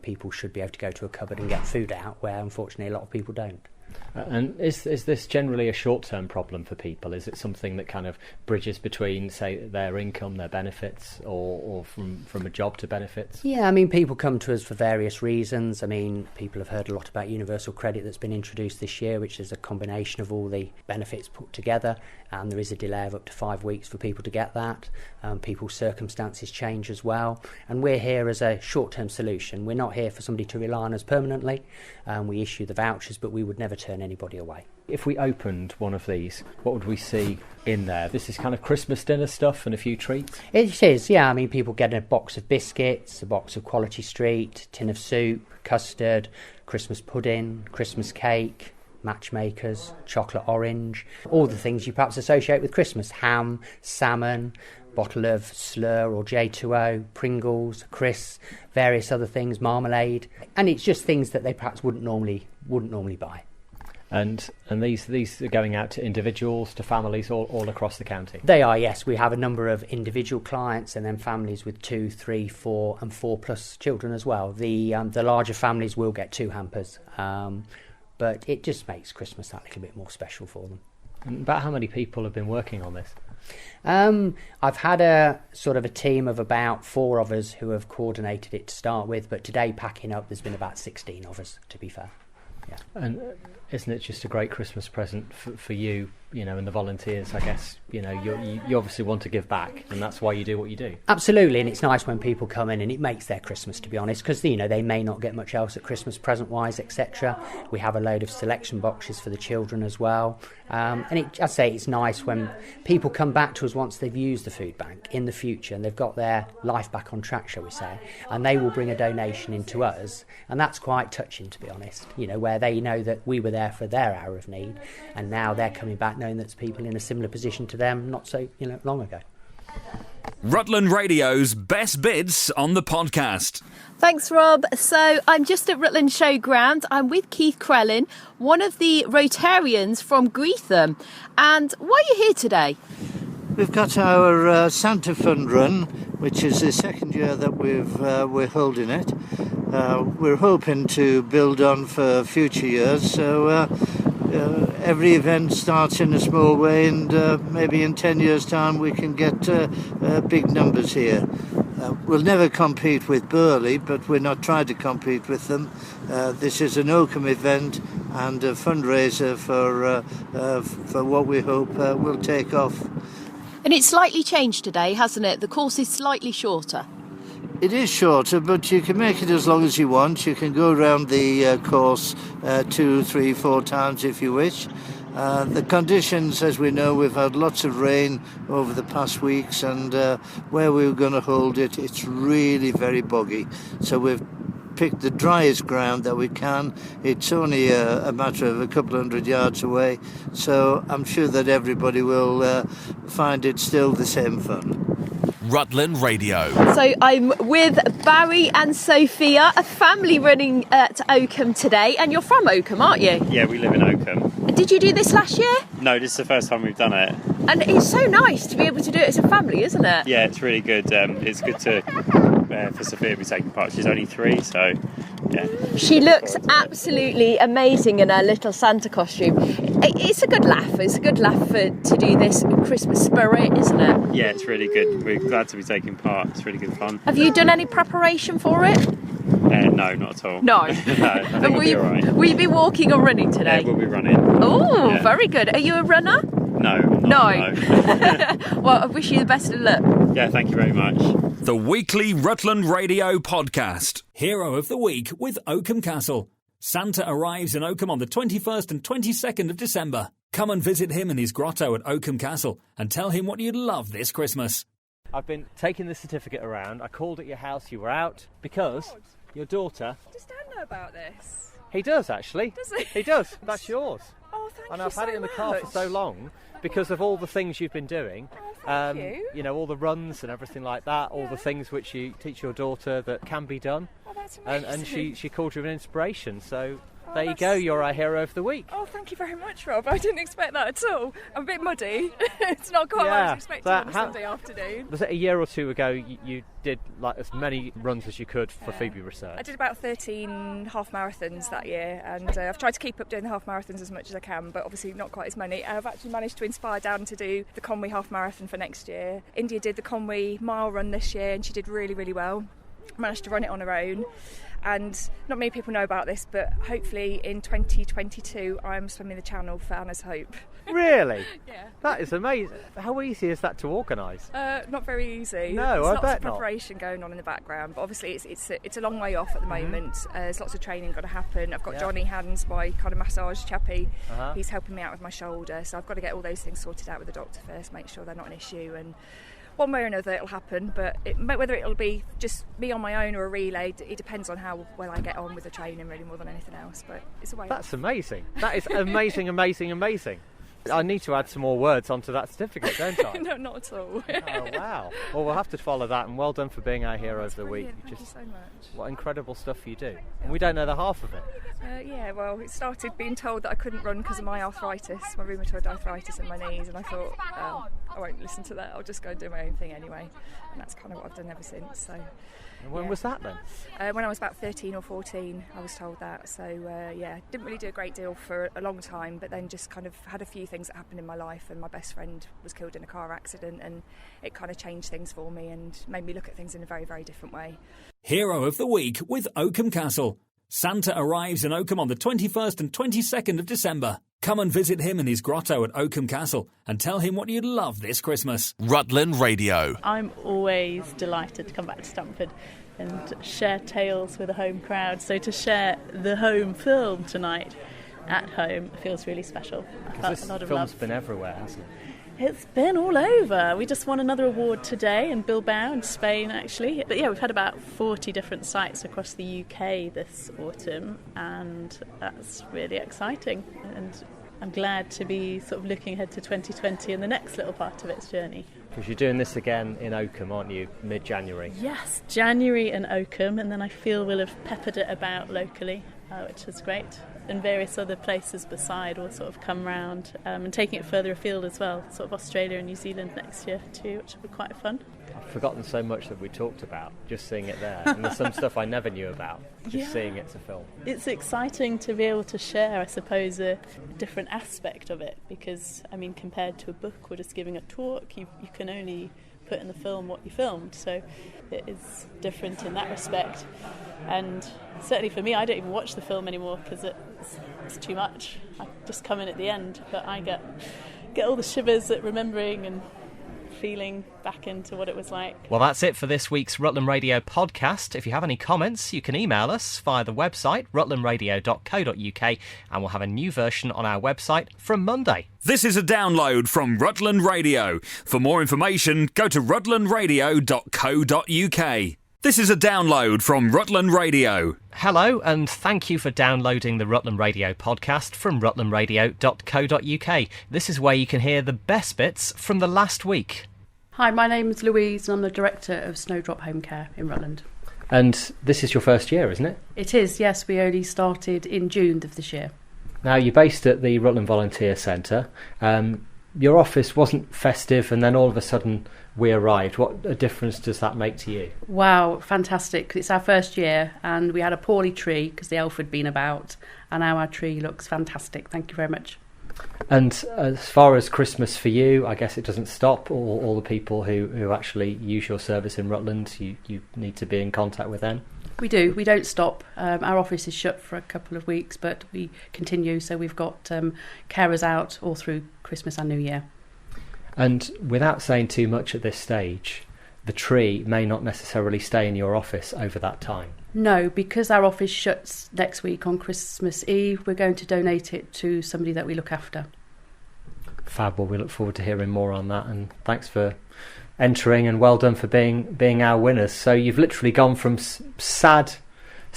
[SPEAKER 18] people should be able to go to a cupboard and get food out, where unfortunately a lot of people don't.
[SPEAKER 4] And is this generally a short-term problem for people? Is it something that kind of bridges between, say, their income, their benefits, or from a job to benefits?
[SPEAKER 18] Yeah, I mean, people come to us for various reasons. I mean, people have heard a lot about universal credit that's been introduced this year, which is a combination of all the benefits put together, and there is a delay of up to 5 weeks for people to get that. People's circumstances change as well, and we're here as a short-term solution. We're not here for somebody to rely on us permanently. We issue the vouchers, but we would never turn anybody away.
[SPEAKER 4] If we opened one of these, what would we see in there? This is kind of Christmas dinner stuff and a few treats?
[SPEAKER 18] It is, yeah. I mean, people get a box of biscuits, a box of Quality Street, tin of soup, custard, Christmas pudding, Christmas cake, matchmakers, chocolate orange, all the things you perhaps associate with Christmas. Ham, salmon, bottle of Slur or J2O, Pringles, Crisps, various other things, marmalade, and it's just things that they perhaps wouldn't normally buy.
[SPEAKER 4] And these are going out to individuals, to families all across the county?
[SPEAKER 18] They are, yes. We have a number of individual clients and then families with 2, 3, 4 and 4 plus children as well. The larger families will get 2 hampers, but it just makes Christmas that little bit more special for them.
[SPEAKER 4] And about how many people have been working on this?
[SPEAKER 18] I've had a sort of a team of about 4 of us who have coordinated it to start with, but today packing up there's been about 16 of us, to be fair. Yeah.
[SPEAKER 4] And isn't it just a great Christmas present for you, and the volunteers? I guess, you obviously want to give back, and that's why you do what you do.
[SPEAKER 18] Absolutely, and it's nice when people come in and it makes their Christmas, to be honest, because, they may not get much else at Christmas present-wise, etc. We have a load of selection boxes for the children as well. And I say it's nice when people come back to us once they've used the food bank in the future and they've got their life back on track, shall we say, and they will bring a donation into us, and that's quite touching, to be honest, where they know that we were there for their hour of need, and now they're coming back knowing that there's people in a similar position to them not so long ago.
[SPEAKER 1] Rutland Radio's best bits on the podcast.
[SPEAKER 3] Thanks, Rob. So I'm just at Rutland Showground. I'm with Keith Crellin, one of the Rotarians from Greetham. And why are you here today?
[SPEAKER 22] We've got our Santa Fund run, which is the second year that we're holding it. We're hoping to build on for future years. So every event starts in a small way, and maybe in 10 years' time we can get big numbers here. We'll never compete with Burley, but we're not trying to compete with them. This is an Oakham event and a fundraiser for what we hope will take off.
[SPEAKER 3] And it's slightly changed today, hasn't it? The course is slightly shorter.
[SPEAKER 22] It is shorter, but you can make it as long as you want. You can go around the course 2, 3, 4 times if you wish. The conditions, as we know, we've had lots of rain over the past weeks, and where we were going to hold it, it's really very boggy. So we've picked the driest ground that we can. It's only a matter of a couple of 100 yards away, so I'm sure that everybody will find it still the same fun.
[SPEAKER 1] Rutland Radio.
[SPEAKER 3] So I'm with Barry and Sophia, a family running at Oakham today, and you're from Oakham, aren't you?
[SPEAKER 23] Yeah, we live in Oakham.
[SPEAKER 3] Did you do this last year?
[SPEAKER 23] No, this is the first time we've done it.
[SPEAKER 3] And it's so nice to be able to do it as a family, isn't it?
[SPEAKER 23] Yeah, it's really good. It's good for Sophia to be taking part. She's only 3, so yeah.
[SPEAKER 3] She looks absolutely amazing in her little Santa costume. It's a good laugh. It's a good laugh to do this Christmas spirit, isn't it?
[SPEAKER 23] Yeah, it's really good. We're glad to be taking part. It's really good fun.
[SPEAKER 3] Have you done any preparation for it?
[SPEAKER 23] No, not at all.
[SPEAKER 3] No.
[SPEAKER 23] I think we'll be all right.
[SPEAKER 3] Will you be walking or running today?
[SPEAKER 23] Yeah, we'll be running.
[SPEAKER 3] Oh,
[SPEAKER 23] yeah.
[SPEAKER 3] Very good. Are you a runner?
[SPEAKER 23] No.
[SPEAKER 3] Well, I wish you the best of luck.
[SPEAKER 23] Yeah, thank you very much.
[SPEAKER 1] The weekly Rutland Radio podcast. Hero of the Week with Oakham Castle. Santa arrives in Oakham on the 21st and 22nd of December. Come and visit him in his grotto at Oakham Castle and tell him what you'd love this Christmas.
[SPEAKER 4] I've been taking the certificate around. I called at your house, you were out, because your daughter...
[SPEAKER 24] Does Dad know about this?
[SPEAKER 4] He does, actually.
[SPEAKER 24] Does he?
[SPEAKER 4] He does. That's yours.
[SPEAKER 24] Oh, thank you.
[SPEAKER 4] And I've had it in the car for so long because of all the things you've been doing.
[SPEAKER 24] Thank you.
[SPEAKER 4] You know, all the runs and everything like that, all the things which you teach your daughter that can be done.
[SPEAKER 24] Oh, that's amazing.
[SPEAKER 4] And she called you an inspiration, so... There you go, you're our hero of the week.
[SPEAKER 24] Oh, thank you very much, Rob. I didn't expect that at all. I'm a bit muddy. It's not quite what I was expecting on a Sunday afternoon.
[SPEAKER 4] Was it a year or two ago you did like as many runs as you could for Phoebe Research?
[SPEAKER 24] I did about 13 half marathons that year, and I've tried to keep up doing the half marathons as much as I can, but obviously not quite as many. I've actually managed to inspire Dan to do the Conwy half marathon for next year. India did the Conwy mile run this year, and she did really, really well. Managed to run it on her own. And not many people know about this, but hopefully in 2022 I'm swimming the Channel for Anna's Hope.
[SPEAKER 4] Really?
[SPEAKER 24] Yeah.
[SPEAKER 4] That is amazing. How easy is that to organise?
[SPEAKER 24] Not very easy.
[SPEAKER 4] No,
[SPEAKER 24] There's
[SPEAKER 4] I
[SPEAKER 24] lots
[SPEAKER 4] bet
[SPEAKER 24] of preparation going on in the background, but obviously it's a long way off at the moment. There's lots of training got to happen. I've got Johnny Hands, my kind of massage chappie. He's helping me out with my shoulder, so I've got to get all those things sorted out with the doctor first, make sure they're not an issue, and one way or another it'll happen, but whether it'll be just me on my own or a relay, it depends on how well I get on with the training, really, more than anything else, but it's a way
[SPEAKER 4] That's amazing. That is amazing, amazing, amazing. I need to add some more words onto that certificate, don't I?
[SPEAKER 24] No, not at all.
[SPEAKER 4] Oh, wow. Well, we'll have to follow that, and well done for being our hero of the week.
[SPEAKER 24] Thank you so much.
[SPEAKER 4] What incredible stuff you do. And we don't know the half of it.
[SPEAKER 24] Yeah, well, it started being told that I couldn't run because of my arthritis, my rheumatoid arthritis in my knees, and I thought, I won't listen to that, I'll just go and do my own thing anyway. And that's kind of what I've done ever since. So.
[SPEAKER 4] And when was that then?
[SPEAKER 24] When I was about 13 or 14, I was told that. So, didn't really do a great deal for a long time, but then just kind of had a few things that happened in my life, and my best friend was killed in a car accident, and it kind of changed things for me and made me look at things in a very, very different way.
[SPEAKER 1] Hero of the Week with Oakham Castle. Santa arrives in Oakham on the 21st and 22nd of December. Come and visit him in his grotto at Oakham Castle and tell him what you'd love this Christmas.
[SPEAKER 2] Rutland Radio.
[SPEAKER 5] I'm always delighted to come back to Stamford and share tales with a home crowd. So to share the home film tonight at home feels really special. I felt a lot of love.
[SPEAKER 4] This film's been everywhere, hasn't it?
[SPEAKER 5] It's been all over. We just won another award today in Bilbao in Spain, actually. But yeah, we've had about 40 different sites across the UK this autumn, and that's really exciting. And I'm glad to be sort of looking ahead to 2020 and the next little part of its journey.
[SPEAKER 4] Because you're doing this again in Oakham, aren't you, mid-January?
[SPEAKER 5] Yes, January in Oakham, and then I feel we'll have peppered it about locally, which is great. And various other places beside will sort of come round, and taking it further afield as well, sort of Australia and New Zealand next year too, which will be quite fun.
[SPEAKER 4] I've forgotten so much that we talked about, just seeing it there. And there's some stuff I never knew about, just seeing it's a film.
[SPEAKER 5] It's exciting to be able to share, I suppose, a different aspect of it, because, I mean, compared to a book or just giving a talk, you can only put in the film what you filmed, so it is different in that respect. And certainly for me, I don't even watch the film anymore because it's too much. I just come in at the end, but I get all the shivers at remembering and feeling back into what it was like.
[SPEAKER 4] Well, that's it for this week's Rutland Radio podcast. If you have any comments, you can email us via the website rutlandradio.co.uk, and we'll have a new version on our website from Monday.
[SPEAKER 1] This is a download from Rutland Radio. For more information, go to rutlandradio.co.uk. This is a download from Rutland Radio.
[SPEAKER 4] Hello, and thank you for downloading the Rutland Radio podcast from rutlandradio.co.uk. This is where you can hear the best bits from the last week.
[SPEAKER 6] Hi, my name is Louise, and I'm the Director of Snowdrop Home Care in Rutland.
[SPEAKER 4] And this is your first year, isn't it?
[SPEAKER 6] It is, yes. We only started in June of this year.
[SPEAKER 4] Now, you're based at the Rutland Volunteer Centre. Your office wasn't festive, and then all of a sudden we arrived. What a difference does that make to you?
[SPEAKER 6] Wow, fantastic. It's our first year, and we had a poorly tree because the elf had been about, and now our tree looks fantastic. Thank you very much.
[SPEAKER 4] And as far as Christmas for you, I guess it doesn't stop. All the people who actually use your service in Rutland, you need to be in contact with them.
[SPEAKER 6] We do. We don't stop. Our office is shut for a couple of weeks, but we continue. So we've got carers out all through Christmas and New Year.
[SPEAKER 4] And without saying too much at this stage, the tree may not necessarily stay in your office over that time.
[SPEAKER 6] No, because our office shuts next week on Christmas Eve, we're going to donate it to somebody that we look after.
[SPEAKER 4] Fab. Well, we look forward to hearing more on that, and thanks for entering, and well done for being our winners. So you've literally gone from sad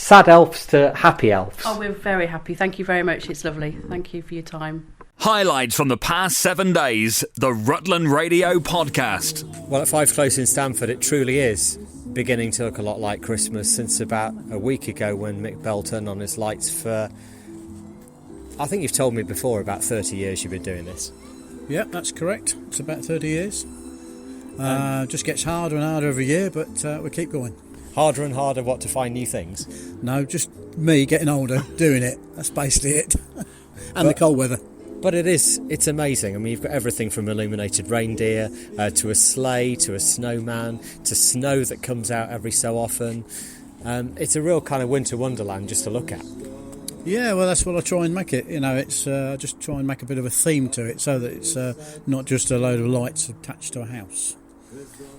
[SPEAKER 4] elves to happy elves.
[SPEAKER 6] Oh, we're very happy. Thank you very much. It's lovely. Thank you for your time.
[SPEAKER 1] Highlights from the past 7 days, the Rutland Radio podcast.
[SPEAKER 4] Well, at Five Close in Stamford, it truly is beginning to look a lot like Christmas since about a week ago when Mick Bell turned on his lights for, I think you've told me before, about 30 years you've been doing this.
[SPEAKER 7] Yeah, that's correct. It's about 30 years. Just gets harder and harder every year, but we keep going.
[SPEAKER 4] Harder and harder, what, to find new things?
[SPEAKER 7] No, just me getting older, doing it. That's basically it. And the cold weather.
[SPEAKER 4] But it's amazing. I mean, you've got everything from illuminated reindeer to a sleigh, to a snowman, to snow that comes out every so often. It's a real kind of winter wonderland just to look at.
[SPEAKER 7] Yeah, well, that's what I try and make it. You know, it's just try and make a bit of a theme to it so that it's not just a load of lights attached to a house.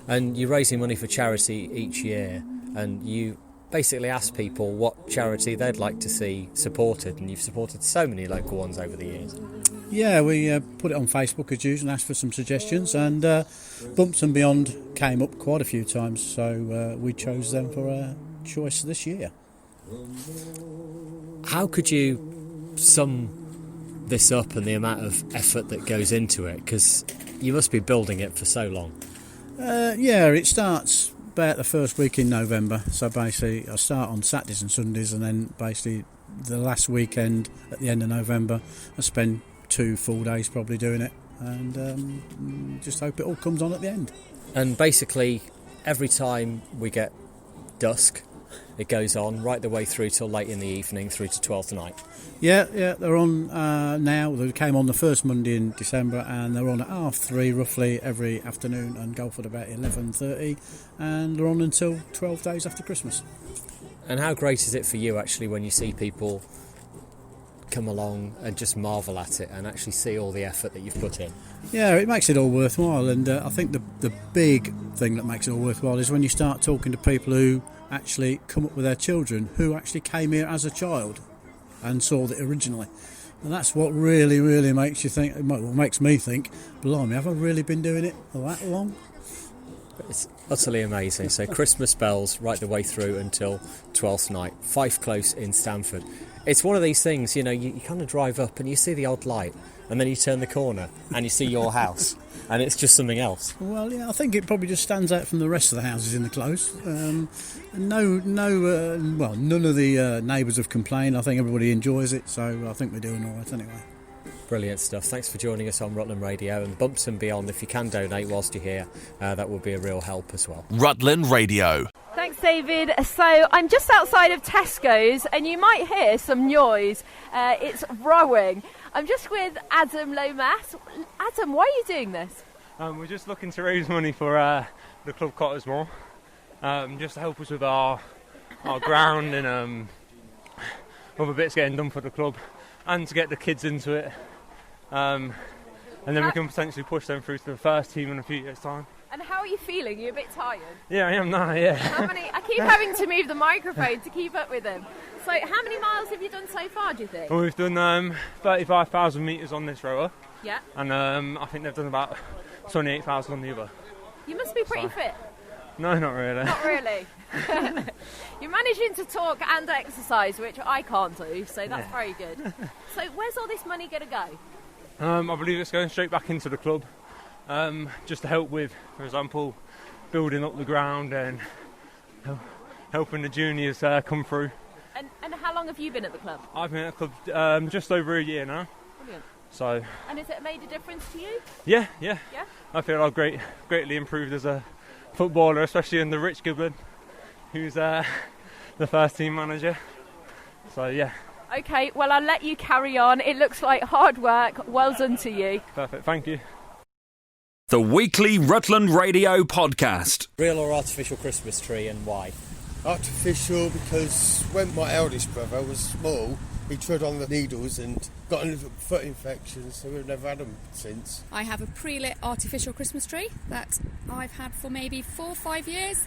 [SPEAKER 4] And you're raising money for charity each year, and you basically ask people what charity they'd like to see supported, and you've supported so many local ones over the years.
[SPEAKER 7] Yeah, we put it on Facebook as usual and asked for some suggestions, and Bumps and Beyond came up quite a few times, so we chose them for a choice this year.
[SPEAKER 4] How could you sum this up and the amount of effort that goes into it? Because you must be building it for so long.
[SPEAKER 7] Yeah, it starts about the first week in November. So basically I start on Saturdays and Sundays, and then basically the last weekend at the end of November I spend 2 full days probably doing it, and just hope it all comes on at the end.
[SPEAKER 4] And basically every time we get dusk, it goes on right the way through till late in the evening, through to 12th night.
[SPEAKER 7] Yeah, they're on now. They came on the first Monday in December, and they're on at 3:30 roughly every afternoon and go for about 11:30, and they're on until 12 days after Christmas.
[SPEAKER 4] And how great is it for you actually when you see people come along and just marvel at it and actually see all the effort that you've put in?
[SPEAKER 7] Yeah, it makes it all worthwhile, and I think the big thing that makes it all worthwhile is when you start talking to people who actually come up with their children who actually came here as a child and saw it originally. And that's what really, really makes you think, well, makes me think, blimey, have I really been doing it for that long?
[SPEAKER 4] It's utterly amazing. So Christmas bells right the way through until 12th night. Fife Close in Stamford. It's one of these things, you kind of drive up and you see the odd light, and then you turn the corner and you see your house, and it's just something else.
[SPEAKER 7] Well, yeah, I think it probably just stands out from the rest of the houses in the close. None of the neighbours have complained. I think everybody enjoys it, so I think we're doing all right anyway.
[SPEAKER 4] Brilliant stuff. Thanks for joining us on Rutland Radio, and Bumps and Beyond, if you can donate whilst you're here, that would be a real help as well.
[SPEAKER 2] Rutland Radio.
[SPEAKER 3] Thanks, David. So I'm just outside of Tesco's, and you might hear some noise. It's rowing. I'm just with Adam Lomas. Adam, why are you doing this?
[SPEAKER 8] We're just looking to raise money for the Club Cottesmore, just to help us with our ground and other bits getting done for the club, and to get the kids into it. And then we can potentially push them through to the first team in a few years' time.
[SPEAKER 3] And how are you feeling? You're a bit tired?
[SPEAKER 8] Yeah, I am now, yeah.
[SPEAKER 3] I keep having to move the microphone to keep up with him. So how many miles have you done so far, do you think?
[SPEAKER 8] Well, we've done 35,000 metres on this rower.
[SPEAKER 3] Yeah.
[SPEAKER 8] And I think they've done about 28,000 on the other.
[SPEAKER 3] You must be pretty fit.
[SPEAKER 8] No, not really.
[SPEAKER 3] Not really. You're managing to talk and exercise, which I can't do, so that's very good. So where's all this money going to go?
[SPEAKER 8] I believe it's going straight back into the club, just to help with, for example, building up the ground and helping the juniors come through.
[SPEAKER 3] And how long have you been at the club?
[SPEAKER 8] I've been at the club just over a year now.
[SPEAKER 3] Brilliant.
[SPEAKER 8] So. And
[SPEAKER 3] has it made a difference to you?
[SPEAKER 8] Yeah. I feel I've greatly improved as a footballer, especially under Rich Giblin, who's the first team manager. So yeah.
[SPEAKER 3] Okay, well I'll let you carry on. It looks like hard work. Well done to you.
[SPEAKER 8] Perfect, thank you.
[SPEAKER 1] The weekly Rutland Radio podcast.
[SPEAKER 4] Real or artificial Christmas tree, and why?
[SPEAKER 10] Artificial, because when my eldest brother was small, he trod on the needles and got a little foot infection, so we've never had them since.
[SPEAKER 11] I have a pre-lit artificial Christmas tree that I've had for maybe 4 or 5 years,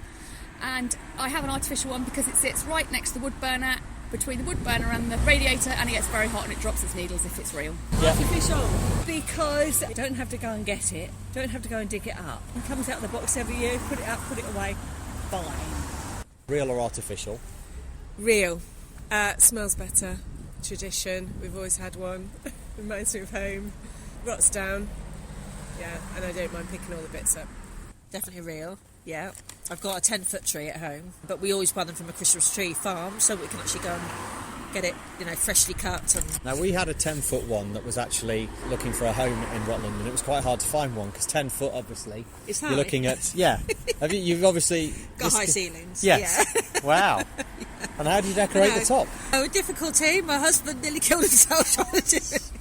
[SPEAKER 11] and I have an artificial one because it sits right next to the wood burner, between the wood burner and the radiator, and it gets very hot and it drops its needles if it's real.
[SPEAKER 25] Yeah. Artificial, because you don't have to go and get it, don't have to go and dig it up. It comes out of the box every year, put it up, put it away, fine.
[SPEAKER 4] Real or artificial?
[SPEAKER 26] Real. Smells better. Tradition. We've always had one. Reminds me of home. Rots down. Yeah, and I don't mind picking all the bits up.
[SPEAKER 25] Definitely real. Yeah. I've got a 10-foot tree at home, but we always buy them from a Christmas tree farm, so we can actually go and get it, freshly cut. And
[SPEAKER 4] now, we had a 10-foot one that was actually looking for a home in Rutland, and it was quite hard to find one because 10 foot, obviously,
[SPEAKER 25] it's high.
[SPEAKER 4] You're looking at you've obviously
[SPEAKER 25] got high ceilings.
[SPEAKER 4] Yes. Yeah. Wow. And how do you decorate the top?
[SPEAKER 25] Oh, a difficulty. My husband nearly killed himself trying to do it.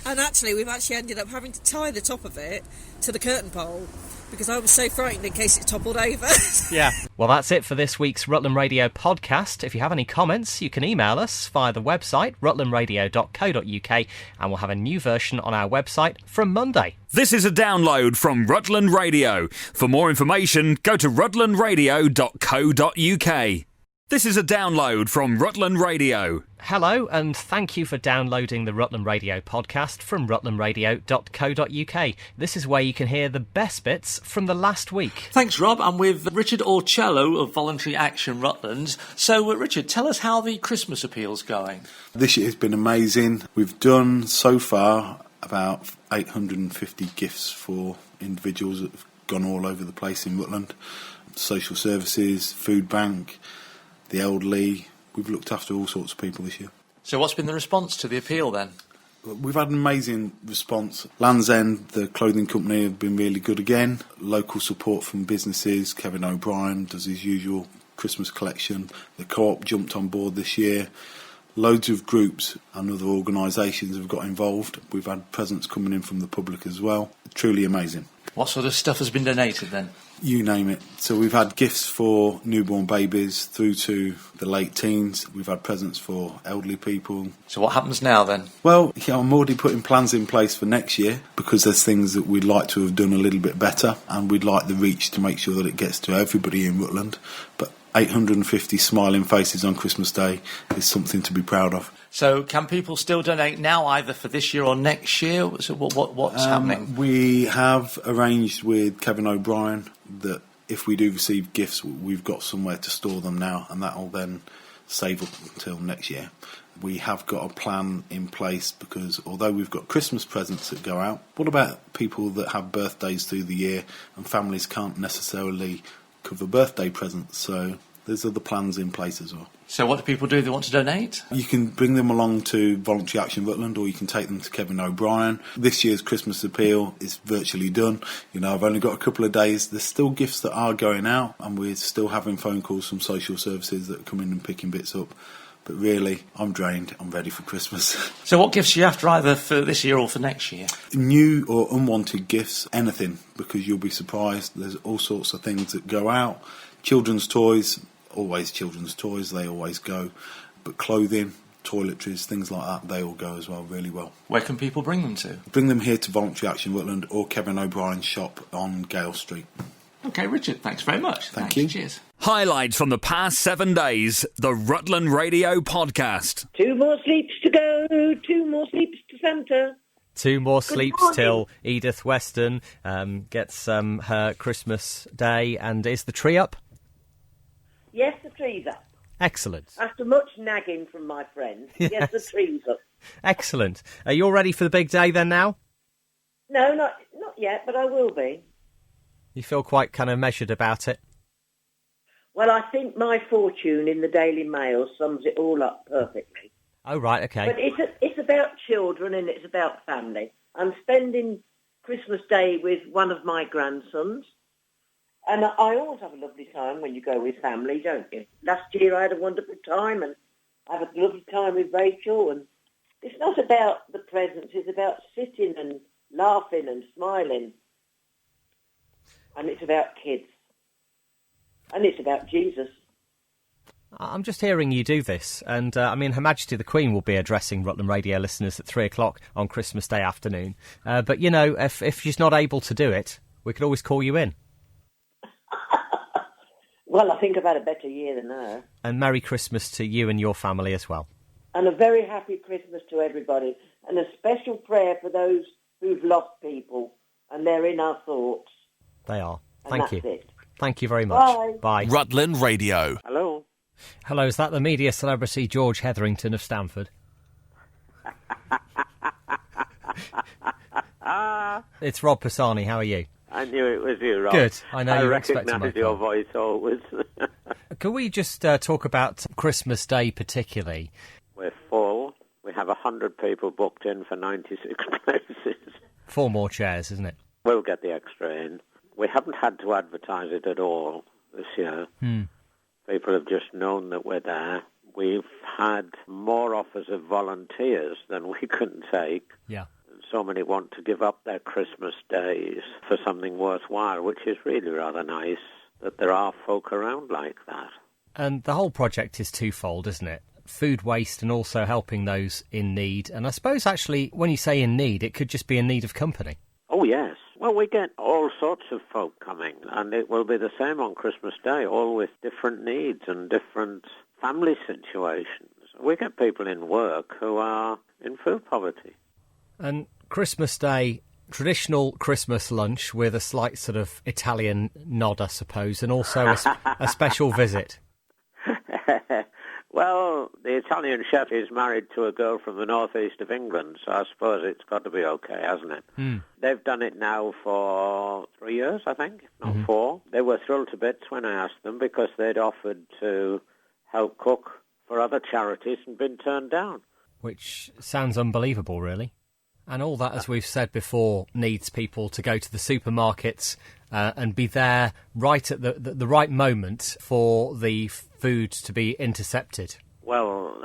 [SPEAKER 25] And actually, we've actually ended up having to tie the top of it to the curtain pole, because I was so frightened in case it toppled over.
[SPEAKER 4] Yeah. Well, that's it for this week's Rutland Radio podcast. If you have any comments, you can email us via the website, rutlandradio.co.uk, and we'll have a new version on our website from Monday.
[SPEAKER 1] This is a download from Rutland Radio. For more information, go to rutlandradio.co.uk. This is a download from Rutland Radio.
[SPEAKER 4] Hello, and thank you for downloading the Rutland Radio podcast from rutlandradio.co.uk. This is where you can hear the best bits from the last week.
[SPEAKER 2] Thanks, Rob. I'm with Richard Orcello of Voluntary Action Rutland. So, Richard, tell us how the Christmas appeal's going.
[SPEAKER 9] This year has been amazing. We've done so far about 850 gifts for individuals that have gone all over the place in Rutland. Social services, food bank, the elderly. We've looked after all sorts of people this year.
[SPEAKER 2] So what's been the response to the appeal then?
[SPEAKER 9] We've had an amazing response. Land's End, the clothing company, have been really good again. Local support from businesses. Kevin O'Brien does his usual Christmas collection. The Co-op jumped on board this year. Loads of groups and other organisations have got involved. We've had presents coming in from the public as well. Truly amazing.
[SPEAKER 2] What sort of stuff has been donated then?
[SPEAKER 9] You name it. So we've had gifts for newborn babies through to the late teens. We've had presents for elderly people.
[SPEAKER 2] So what happens now then?
[SPEAKER 9] Well, I'm already putting plans in place for next year because there's things that we'd like to have done a little bit better, and we'd like the reach to make sure that it gets to everybody in Rutland. But 850 smiling faces on Christmas Day is something to be proud of.
[SPEAKER 2] So can people still donate now, either for this year or next year? So what's happening?
[SPEAKER 9] We have arranged with Kevin O'Brien that if we do receive gifts, we've got somewhere to store them now, and that will then save up until next year. We have got a plan in place because although we've got Christmas presents that go out, what about people that have birthdays through the year and families can't necessarily cover birthday presents? So there's other plans in place as well.
[SPEAKER 2] So what do people do if they want to donate?
[SPEAKER 9] You can bring them along to Voluntary Action Rutland, or you can take them to Kevin O'Brien. This year's Christmas appeal is virtually done. I've only got a couple of days. There's still gifts that are going out, and we're still having phone calls from social services that are coming and picking bits up. But really, I'm drained. I'm ready for Christmas.
[SPEAKER 2] So what gifts are you after, either for this year or for next year?
[SPEAKER 9] New or unwanted gifts, anything, because you'll be surprised. There's all sorts of things that go out. Children's toys, always children's toys, they always go. But clothing, toiletries, things like that, they all go as well, really well.
[SPEAKER 2] Where can people bring them to?
[SPEAKER 9] Bring them here to Voluntary Action Rutland or Kevin O'Brien's shop on Gale Street.
[SPEAKER 2] OK, Richard, thanks very much.
[SPEAKER 9] Thank you.
[SPEAKER 2] Cheers.
[SPEAKER 1] Highlights from the past 7 days, the Rutland Radio podcast.
[SPEAKER 12] 2 more sleeps to go, 2 more sleeps to Santa.
[SPEAKER 4] 2 more sleeps till Edith Weston gets her Christmas day. And is the tree up?
[SPEAKER 12] Yes, the tree's up.
[SPEAKER 4] Excellent.
[SPEAKER 12] After much nagging from my friends, yes, the tree's up.
[SPEAKER 4] Excellent. Are you all ready for the big day then now?
[SPEAKER 12] No, not yet, but I will be.
[SPEAKER 4] You feel quite kind of measured about it?
[SPEAKER 12] Well, I think my fortune in the Daily Mail sums it all up perfectly.
[SPEAKER 4] Oh, right, OK.
[SPEAKER 12] But it's about children and it's about family. I'm spending Christmas Day with one of my grandsons, and I always have a lovely time when you go with family, don't you? Last year I had a wonderful time, and I have a lovely time with Rachel, and it's not about the presents, it's about sitting and laughing and smiling. And it's about kids. And it's about Jesus.
[SPEAKER 4] I'm just hearing you do this, and Her Majesty the Queen will be addressing Rutland Radio listeners at 3 o'clock on Christmas Day afternoon. But, if she's not able to do it, we could always call you in.
[SPEAKER 12] Well, I think I've had a better year than her.
[SPEAKER 4] And Merry Christmas to you and your family as well.
[SPEAKER 12] And a very happy Christmas to everybody. And a special prayer for those who've lost people. And they're in our thoughts.
[SPEAKER 4] They are.
[SPEAKER 12] And
[SPEAKER 4] Thank
[SPEAKER 12] that's
[SPEAKER 4] you.
[SPEAKER 12] it.
[SPEAKER 4] Thank you very much. Bye.
[SPEAKER 1] Rutland Radio.
[SPEAKER 12] Hello.
[SPEAKER 4] Hello, is that the media celebrity George Hetherington of Stamford? It's Rob Pisani, how are you?
[SPEAKER 13] I knew it was you, Rob.
[SPEAKER 4] Good, I know you were expecting my
[SPEAKER 13] recognise your
[SPEAKER 4] call.
[SPEAKER 13] voice always.
[SPEAKER 4] Can we just talk about Christmas Day particularly?
[SPEAKER 13] We're full. We have 100 people booked in for 96 places.
[SPEAKER 4] 4 more chairs, isn't it?
[SPEAKER 13] We'll get the extra in. We haven't had to advertise it at all this year. People have just known that we're there. We've had more offers of volunteers than we can take.
[SPEAKER 4] Yeah.
[SPEAKER 13] So many want to give up their Christmas days for something worthwhile, which is really rather nice that there are folk around like that.
[SPEAKER 4] And the whole project is twofold, isn't it? Food waste and also helping those in need. And I suppose actually when you say in need, it could just be in need of company.
[SPEAKER 13] Oh, yes. Well, we get all sorts of folk coming, and it will be the same on Christmas Day, all with different needs and different family situations. We get people in work who are in food poverty.
[SPEAKER 4] And Christmas Day, traditional Christmas lunch with a slight sort of Italian nod, I suppose, and also a special visit.
[SPEAKER 13] Well, the Italian chef is married to a girl from the northeast of England, so I suppose it's got to be okay, hasn't it? They've done it now for 3 years, I think, not 4. They were thrilled to bits when I asked them because they'd offered to help cook for other charities and been turned down.
[SPEAKER 4] Which sounds unbelievable, really. And all that, as we've said before, needs people to go to the supermarkets and be there right at the right moment for the food to be intercepted.
[SPEAKER 13] Well,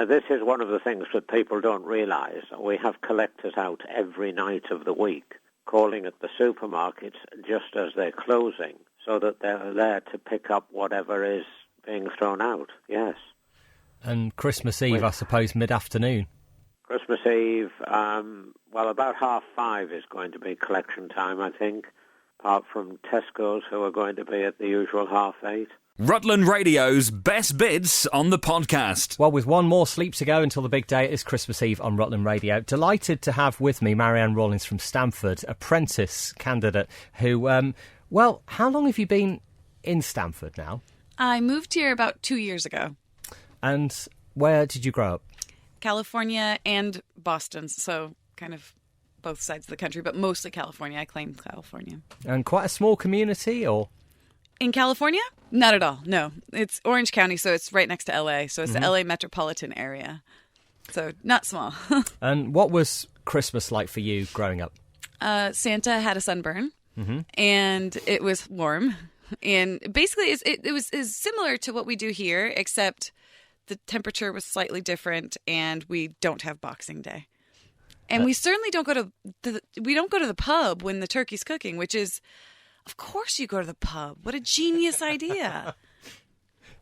[SPEAKER 13] this is one of the things that people don't realise. We have collectors out every night of the week calling at the supermarkets just as they're closing so that they're there to pick up whatever is being thrown out, yes.
[SPEAKER 4] And Christmas Eve, I suppose, mid-afternoon.
[SPEAKER 13] Christmas Eve, well, about 5:30 is going to be collection time, I think, apart from Tesco's, who are going to be at the usual 8:30.
[SPEAKER 1] Rutland Radio's best bits on the podcast.
[SPEAKER 4] Well, with one more sleep to go until the big day, it is Christmas Eve on Rutland Radio. Delighted to have with me Marianne Rawlins from Stamford, apprentice candidate who, well, how long have you been in Stamford now?
[SPEAKER 14] I moved here about 2 years ago.
[SPEAKER 4] And where did you grow up?
[SPEAKER 14] California and Boston, so kind of both sides of the country, but mostly California. I claim California.
[SPEAKER 4] And quite a small community, or?
[SPEAKER 14] In California? Not at all, no. It's Orange County, so it's right next to L.A., so it's the L.A. metropolitan area. So not small.
[SPEAKER 4] And what was Christmas like for you growing up?
[SPEAKER 14] Santa had a sunburn, and it was warm. And basically, it was similar to what we do here, except the temperature was slightly different, and we don't have Boxing Day. And we certainly don't go to the pub when the turkey's cooking, which is, of course, you go to the pub. What a genius idea!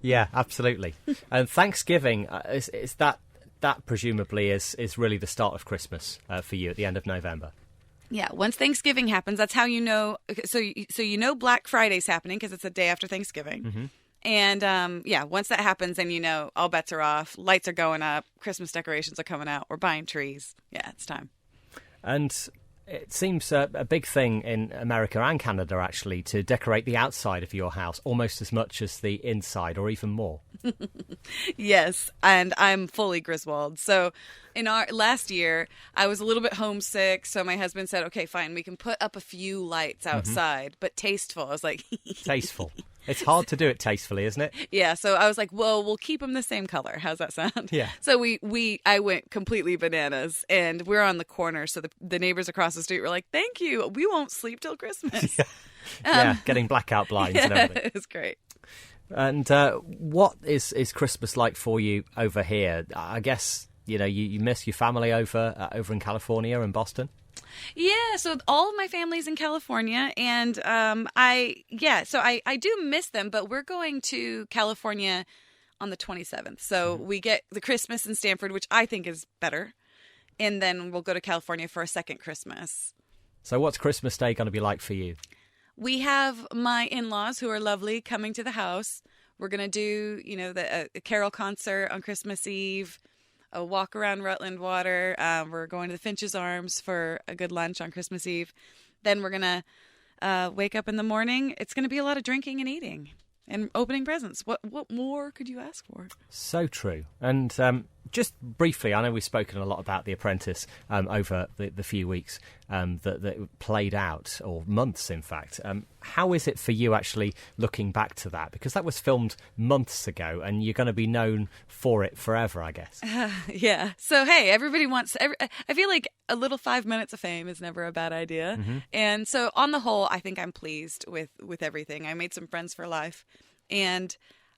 [SPEAKER 4] Yeah, absolutely. And Thanksgiving is that presumably is really the start of Christmas for you at the end of November.
[SPEAKER 14] Yeah, once Thanksgiving happens, that's how you know. So you know Black Friday's happening because it's the day after Thanksgiving. And, once that happens, then you know all bets are off, lights are going up, Christmas decorations are coming out, we're buying trees. Yeah, it's time.
[SPEAKER 4] And it seems a big thing in America and Canada, actually, to decorate the outside of your house almost as much as the inside, or even more.
[SPEAKER 14] Yes, and I'm fully Griswold. So in our last year, I was a little bit homesick, so my husband said, okay, fine, we can put up a few lights outside, but tasteful. I was like...
[SPEAKER 4] Tasteful. It's hard to do it tastefully, isn't it?
[SPEAKER 14] Yeah, so I was like, well, we'll keep them the same color. How's that sound?
[SPEAKER 4] Yeah.
[SPEAKER 14] So I went completely bananas, and we're on the corner, so the neighbors across the street were like, thank you, we won't sleep till Christmas.
[SPEAKER 4] Yeah, getting blackout blinds and everything.
[SPEAKER 14] It was great.
[SPEAKER 4] And what is Christmas like for you over here? I guess, you miss your family over in California and Boston?
[SPEAKER 14] Yeah, so all of my family's in California, and I do miss them, but we're going to California on the 27th. So we get the Christmas in Stamford, which I think is better, and then we'll go to California for a second Christmas.
[SPEAKER 4] So what's Christmas Day going to be like for you?
[SPEAKER 14] We have my in-laws, who are lovely, coming to the house. We're going to do, a carol concert on Christmas Eve, a walk around Rutland Water. We're going to the Finch's Arms for a good lunch on Christmas Eve. Then we're going to wake up in the morning. It's going to be a lot of drinking and eating and opening presents. What more could you ask for?
[SPEAKER 4] So true. And just briefly, I know we've spoken a lot about The Apprentice over the few weeks that played out, or months, in fact. How is it for you actually looking back to that? Because that was filmed months ago, and you're going to be known for it forever, I guess.
[SPEAKER 14] Yeah. So, hey, everybody wants... I feel like a little 5 minutes of fame is never a bad idea. And so, on the whole, I think I'm pleased with everything. I made some friends for life, and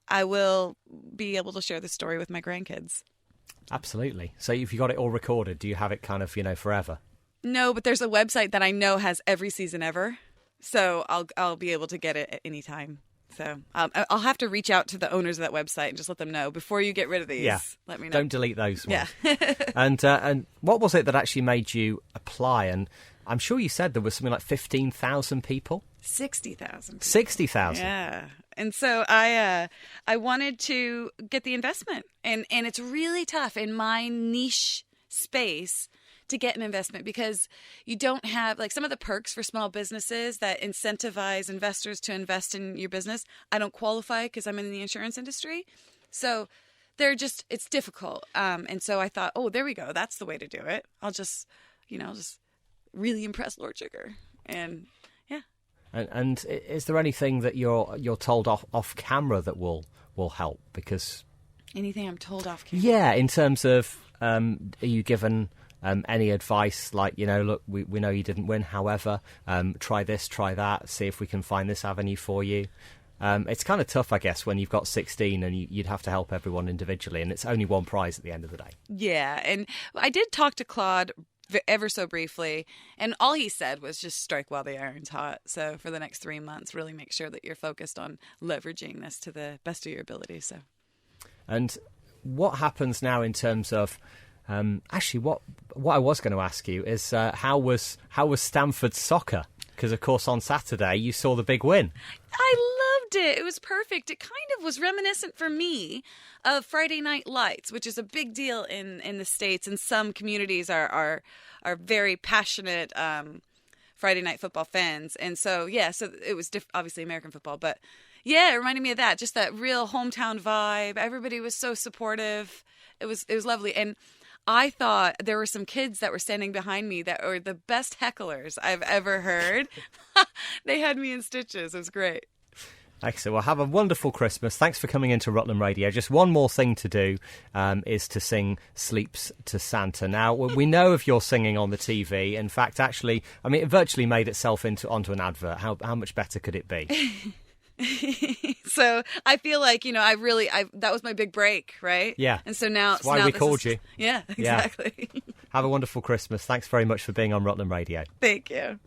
[SPEAKER 14] I will be able to share this story with my grandkids.
[SPEAKER 4] Absolutely. So if you got it all recorded, do you have it kind of, forever?
[SPEAKER 14] No, but there's a website that I know has every season ever. So I'll be able to get it at any time. So I'll have to reach out to the owners of that website and just let them know, before you get rid of these, let me know.
[SPEAKER 4] Don't delete those ones.
[SPEAKER 14] Yeah.
[SPEAKER 4] And what was it that actually made you apply? And I'm sure you said there was something like 15,000 people?
[SPEAKER 14] 60,000.
[SPEAKER 4] 60,000?
[SPEAKER 14] Yeah. And so I wanted to get the investment. And it's really tough in my niche space to get an investment because you don't have, like, some of the perks for small businesses that incentivize investors to invest in your business. I don't qualify because I'm in the insurance industry. So it's difficult. And so I thought, oh, there we go. That's the way to do it. I'll just really impress Lord Sugar. And yeah.
[SPEAKER 4] And is there anything that you're told off camera that will help? Because
[SPEAKER 14] anything I'm told off camera?
[SPEAKER 4] Yeah, in terms of, are you given any advice like, look, we know you didn't win, however, try this, try that, see if we can find this avenue for you? It's kind of tough, I guess, when you've got 16 and you'd have to help everyone individually, and it's only one prize at the end of the day.
[SPEAKER 14] Yeah, and I did talk to Claude ever so briefly, and all he said was just strike while the iron's hot. So for the next 3 months, really make sure that you're focused on leveraging this to the best of your ability. So,
[SPEAKER 4] and what happens now in terms of actually what I was going to ask you is how was Stamford's soccer? Because of course on Saturday you saw the big win.
[SPEAKER 14] I loved it. It was perfect. It kind of was reminiscent for me of Friday Night Lights, which is a big deal in the States, and some communities are very passionate Friday night football fans. And so, yeah, so it was obviously American football, but yeah, it reminded me of that, just that real hometown vibe. Everybody was so supportive. It was lovely. And I thought there were some kids that were standing behind me that were the best hecklers I've ever heard. They had me in stitches. It was great.
[SPEAKER 4] Excellent. Well, have a wonderful Christmas. Thanks for coming into Rutland Radio. Just one more thing to do is to sing Sleeps to Santa. Now, we know of your singing on the TV. In fact, actually, I mean, it virtually made itself onto an advert. How much better could it be?
[SPEAKER 14] So I feel like, that was my big break, right?
[SPEAKER 4] Yeah.
[SPEAKER 14] And so now...
[SPEAKER 4] That's why we called you.
[SPEAKER 14] Yeah, exactly.
[SPEAKER 4] Yeah. Have a wonderful Christmas. Thanks very much for being on Rutland Radio.
[SPEAKER 14] Thank you.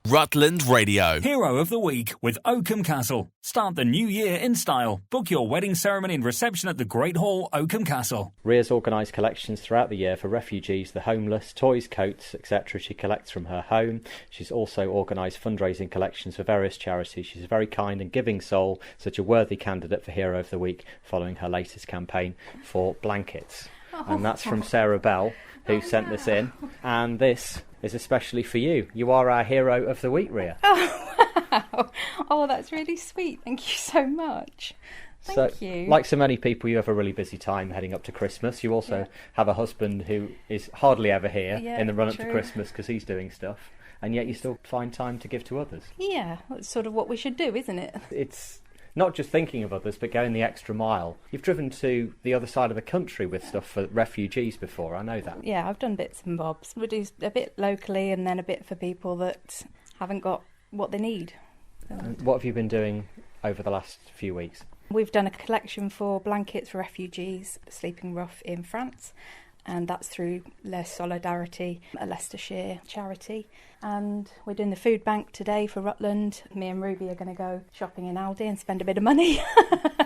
[SPEAKER 1] Rutland Radio. Hero of the Week with Oakham Castle. Start the new year in style. Book your wedding ceremony and reception at the Great Hall, Oakham Castle.
[SPEAKER 15] Ria's organised collections throughout the year for refugees, the homeless, toys, coats, etc. she collects from her home. She's also organised fundraising collections for various charities. She's a very kind and giving soul, such a worthy candidate for Hero of the Week following her latest campaign for blankets. And that's from Sarah Bell, who sent this in. And this is especially for you. You are our Hero of the Week, Ria.
[SPEAKER 16] Oh, wow. Oh, that's really sweet. Thank you so much. Thank you.
[SPEAKER 15] Like so many people, you have a really busy time heading up to Christmas. You also have a husband who is hardly ever here in the run-up to Christmas because he's doing stuff. And yet you still find time to give to others.
[SPEAKER 16] Yeah, that's sort of what we should do, isn't it?
[SPEAKER 15] It's not just thinking of others, but going the extra mile. You've driven to the other side of the country with stuff for refugees before, I know that.
[SPEAKER 16] Yeah, I've done bits and bobs. We do a bit locally and then a bit for people that haven't got what they need.
[SPEAKER 15] What have you been doing over the last few weeks?
[SPEAKER 16] We've done a collection for blankets for refugees sleeping rough in France, and that's through Les Solidarity, a Leicestershire charity. And we're doing the food bank today for Rutland. Me and Ruby are going to go shopping in Aldi and spend a bit of money.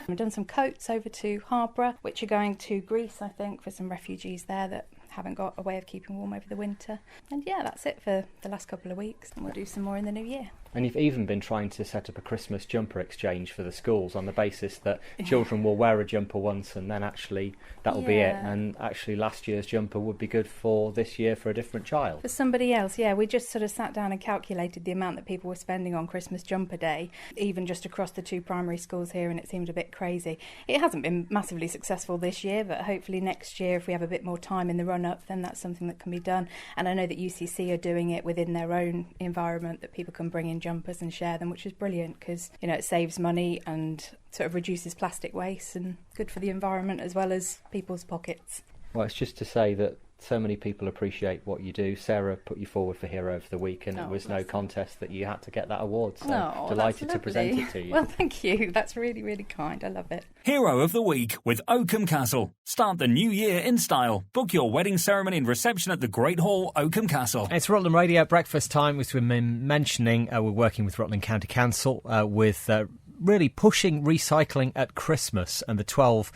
[SPEAKER 16] We've done some coats over to Harborough, which are going to Greece, I think, for some refugees there that haven't got a way of keeping warm over the winter. And yeah, that's it for the last couple of weeks, and we'll do some more in the new year.
[SPEAKER 15] And you've even been trying to set up a Christmas jumper exchange for the schools on the basis that children will wear a jumper once and then actually that'll be it. And actually last year's jumper would be good for this year for a different child.
[SPEAKER 16] For somebody else, yeah. We just sort of sat down and calculated the amount that people were spending on Christmas jumper day, even just across the two primary schools here, and it seemed a bit crazy. It hasn't been massively successful this year, but hopefully next year, if we have a bit more time in the run-up, then that's something that can be done. And I know that UCC are doing it within their own environment, that people can bring in jumpers and share them, which is brilliant because, it saves money and sort of reduces plastic waste and good for the environment as well as people's pockets.
[SPEAKER 15] Well, it's just to say that so many people appreciate what you do. Sarah put you forward for Hero of the Week, and it was no contest that you had to get that award. So delighted to present it to you.
[SPEAKER 16] Well, thank you. That's really, really kind. I love it.
[SPEAKER 1] Hero of the Week with Oakham Castle. Start the new year in style. Book your wedding ceremony and reception at the Great Hall, Oakham Castle.
[SPEAKER 4] It's Rutland Radio breakfast time, which we've been mentioning. We're working with Rutland County Council with really pushing recycling at Christmas and the 12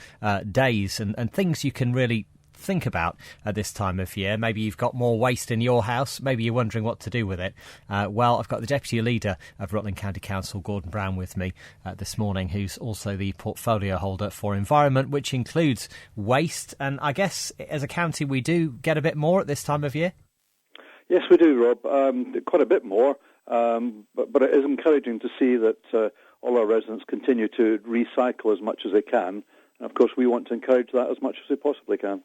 [SPEAKER 4] days and things you can really think about at this time of year. Maybe you've got more waste in your house. Maybe you're wondering what to do with it. Well, I've got the Deputy Leader of Rutland County Council, Gordon Brown, with me this morning, who's also the portfolio holder for environment, which includes waste. And I guess as a county we do get a bit more at this time of year.
[SPEAKER 17] Yes, we do, Rob. Quite a bit more. But it is encouraging to see that all our residents continue to recycle as much as they can. And of course, we want to encourage that as much as we possibly can.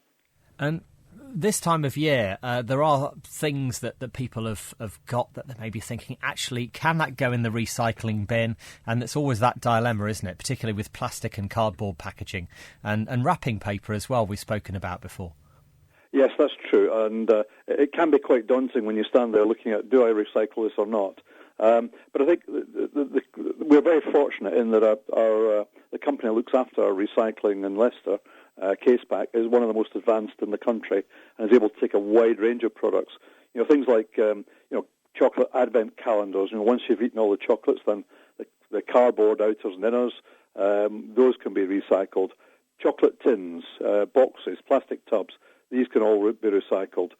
[SPEAKER 4] And this time of year, there are things that people have got that they may be thinking, actually, can that go in the recycling bin? And it's always that dilemma, isn't it? Particularly with plastic and cardboard packaging and wrapping paper as well, we've spoken about before.
[SPEAKER 17] Yes, that's true. And it can be quite daunting when you stand there looking at, do I recycle this or not? But I think we're very fortunate in that the company that looks after our recycling in Leicester, Caseback, is one of the most advanced in the country and is able to take a wide range of products. Things like chocolate advent calendars. Once you've eaten all the chocolates, then the cardboard outers and inners, those can be recycled. Chocolate tins, boxes, plastic tubs, these can all be recycled.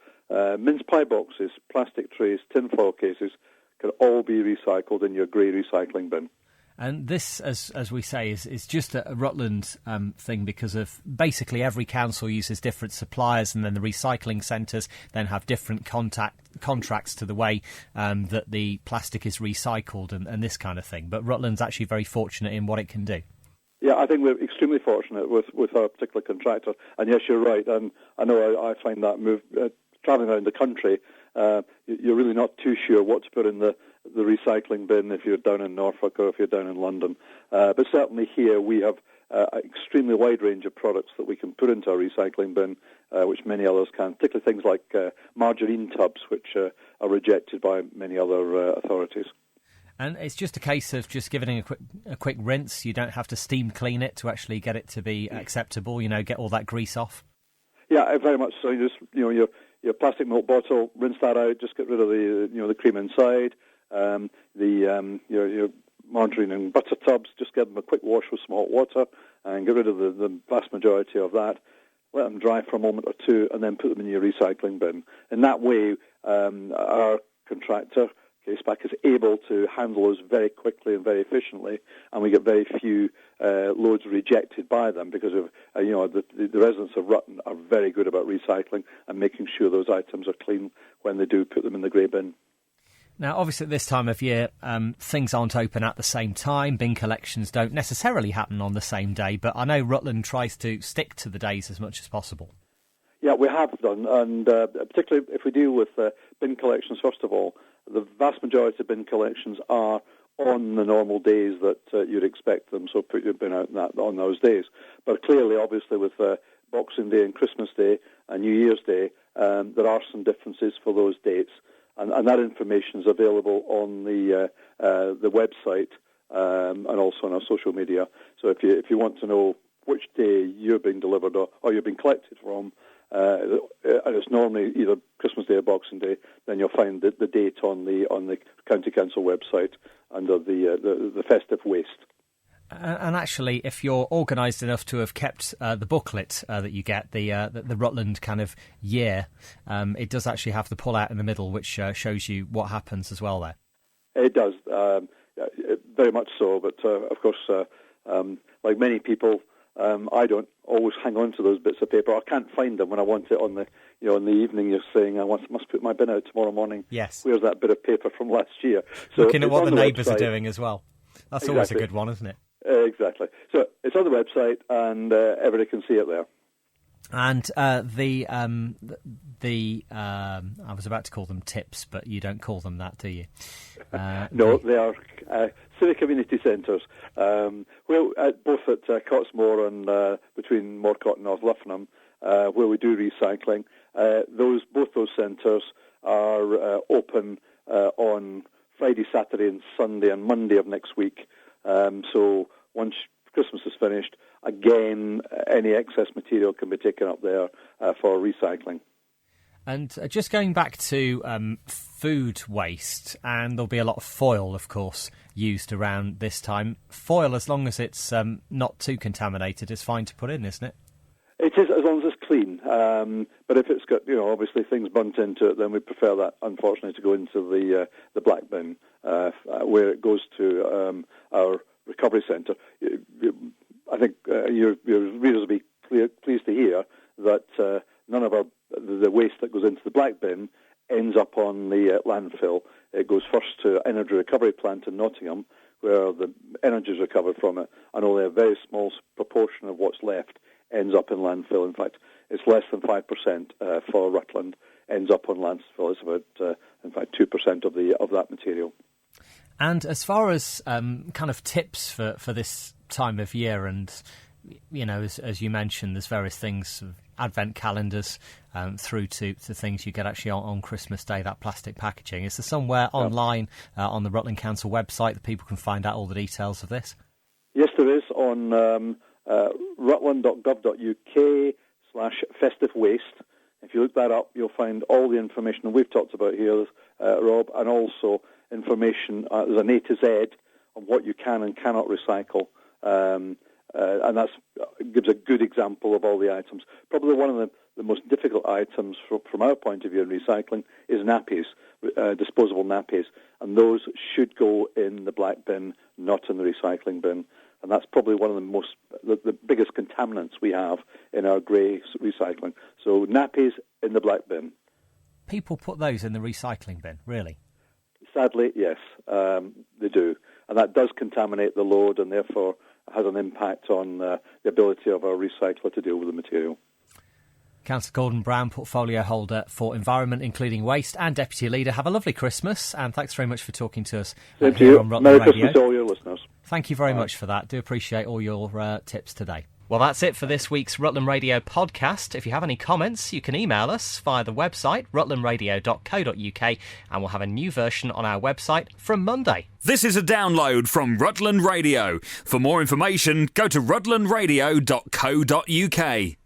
[SPEAKER 17] Mince pie boxes, plastic trays, tinfoil cases can all be recycled in your grey recycling bin.
[SPEAKER 4] And this, as we say, is just a Rutland thing because of basically every council uses different suppliers, and then the recycling centres then have different contracts to the way that the plastic is recycled and this kind of thing. But Rutland's actually very fortunate in what it can do.
[SPEAKER 17] Yeah, I think we're extremely fortunate with our particular contractor. And yes, you're right. And I know I find that move, travelling around the country, you're really not too sure what to put in the recycling bin if you're down in Norfolk or if you're down in London. But certainly here we have an extremely wide range of products that we can put into our recycling bin, which many others can, particularly things like margarine tubs, which are rejected by many other authorities.
[SPEAKER 4] And it's just a case of just giving it a quick rinse. You don't have to steam clean it to actually get it to be acceptable, get all that grease off. Yeah,
[SPEAKER 17] very much so. You just, your plastic milk bottle, rinse that out, just get rid of the cream inside. Your margarine and butter tubs, just give them a quick wash with some hot water and get rid of the vast majority of that. Let them dry for a moment or two and then put them in your recycling bin. In that way, our contractor, Caseback, is able to handle those very quickly and very efficiently, and we get very few loads rejected by them because of the residents of Rutland are very good about recycling and making sure those items are clean when they do put them in the grey bin.
[SPEAKER 4] Now, obviously, at this time of year, things aren't open at the same time. Bin collections don't necessarily happen on the same day, but I know Rutland tries to stick to the days as much as possible.
[SPEAKER 17] Yeah, we have done, and particularly if we deal with bin collections, first of all, the vast majority of bin collections are on the normal days that you'd expect them, so put your bin out on those days. But clearly, obviously, with Boxing Day and Christmas Day and New Year's Day, there are some differences for those dates, and that information is available on the website and also on our social media. So if you want to know which day you're being delivered or you're being collected from, and it's normally either Christmas Day or Boxing Day, then you'll find the date on the County Council website under the festive waste.
[SPEAKER 4] And actually, if you're organised enough to have kept the booklet that you get, the Rutland kind of year, it does actually have the pull-out in the middle, which shows you what happens as well there.
[SPEAKER 17] It does, very much so. But of course, like many people, I don't always hang on to those bits of paper. I can't find them when I want it on the in the evening. You're saying I must put my bin out tomorrow morning.
[SPEAKER 4] Yes.
[SPEAKER 17] Where's that bit of paper from last year? So
[SPEAKER 4] looking at what the neighbours are doing as well. That's
[SPEAKER 17] exactly.
[SPEAKER 4] Always a good one, isn't it?
[SPEAKER 17] Exactly. So it's on the website, and everybody can see it there.
[SPEAKER 4] And I was about to call them tips, but you don't call them that, do you?
[SPEAKER 17] No, they are civic community centres. Both at Cottesmore and between Morcott and North Luffenham, where we do recycling. Both those centres are open on Friday, Saturday, and Sunday and Monday of next week. So once Christmas is finished, again, any excess material can be taken up there for recycling.
[SPEAKER 4] And just going back to food waste, and there'll be a lot of foil, of course, used around this time. Foil, as long as it's not too contaminated, is fine to put in, isn't it?
[SPEAKER 17] It is, as long as it's clean. But if it's got, obviously things burnt into it, then we prefer that, unfortunately, to go into the black bin, where it goes to our recovery centre. I think your readers will be pleased to hear that none of the waste that goes into the black bin ends up on the landfill. It goes first to energy recovery plant in Nottingham, where the energy is recovered from it, and only a very small proportion of what's left ends up in landfill. In fact, it's less than 5% for Rutland ends up on landfill. It's about, in fact, 2% of that material.
[SPEAKER 4] And as far as kind of tips for this time of year, and as you mentioned, there's various things, advent calendars, through to things you get actually on Christmas Day, that plastic packaging. Is there somewhere online on the Rutland Council website that people can find out all the details of this?
[SPEAKER 17] Yes, there is on rutland.gov.uk/festive waste. If you look that up, you'll find all the information we've talked about here, Rob, and also information, there's an A to Z on what you can and cannot recycle. And that gives a good example of all the items. Probably one of the most difficult items from our point of view in recycling is nappies, disposable nappies. And those should go in the black bin, not in the recycling bin. And that's probably one of the biggest contaminants we have in our grey recycling. So nappies in the black bin.
[SPEAKER 4] People put those in the recycling bin, really?
[SPEAKER 17] Sadly, yes, they do. And that does contaminate the load and therefore has an impact on the ability of our recycler to deal with the material.
[SPEAKER 4] Councillor Gordon Brown, Portfolio Holder for Environment, Including Waste, and Deputy Leader. Have a lovely Christmas, and thanks very much for talking to us here on Rutland
[SPEAKER 17] Merry
[SPEAKER 4] Radio.
[SPEAKER 17] Christmas to all your listeners.
[SPEAKER 4] Thank you very much for that. Do appreciate all your tips today. Well, that's it for this week's Rutland Radio podcast. If you have any comments, you can email us via the website, rutlandradio.co.uk, and we'll have a new version on our website from Monday.
[SPEAKER 1] This is a download from Rutland Radio. For more information, go to rutlandradio.co.uk.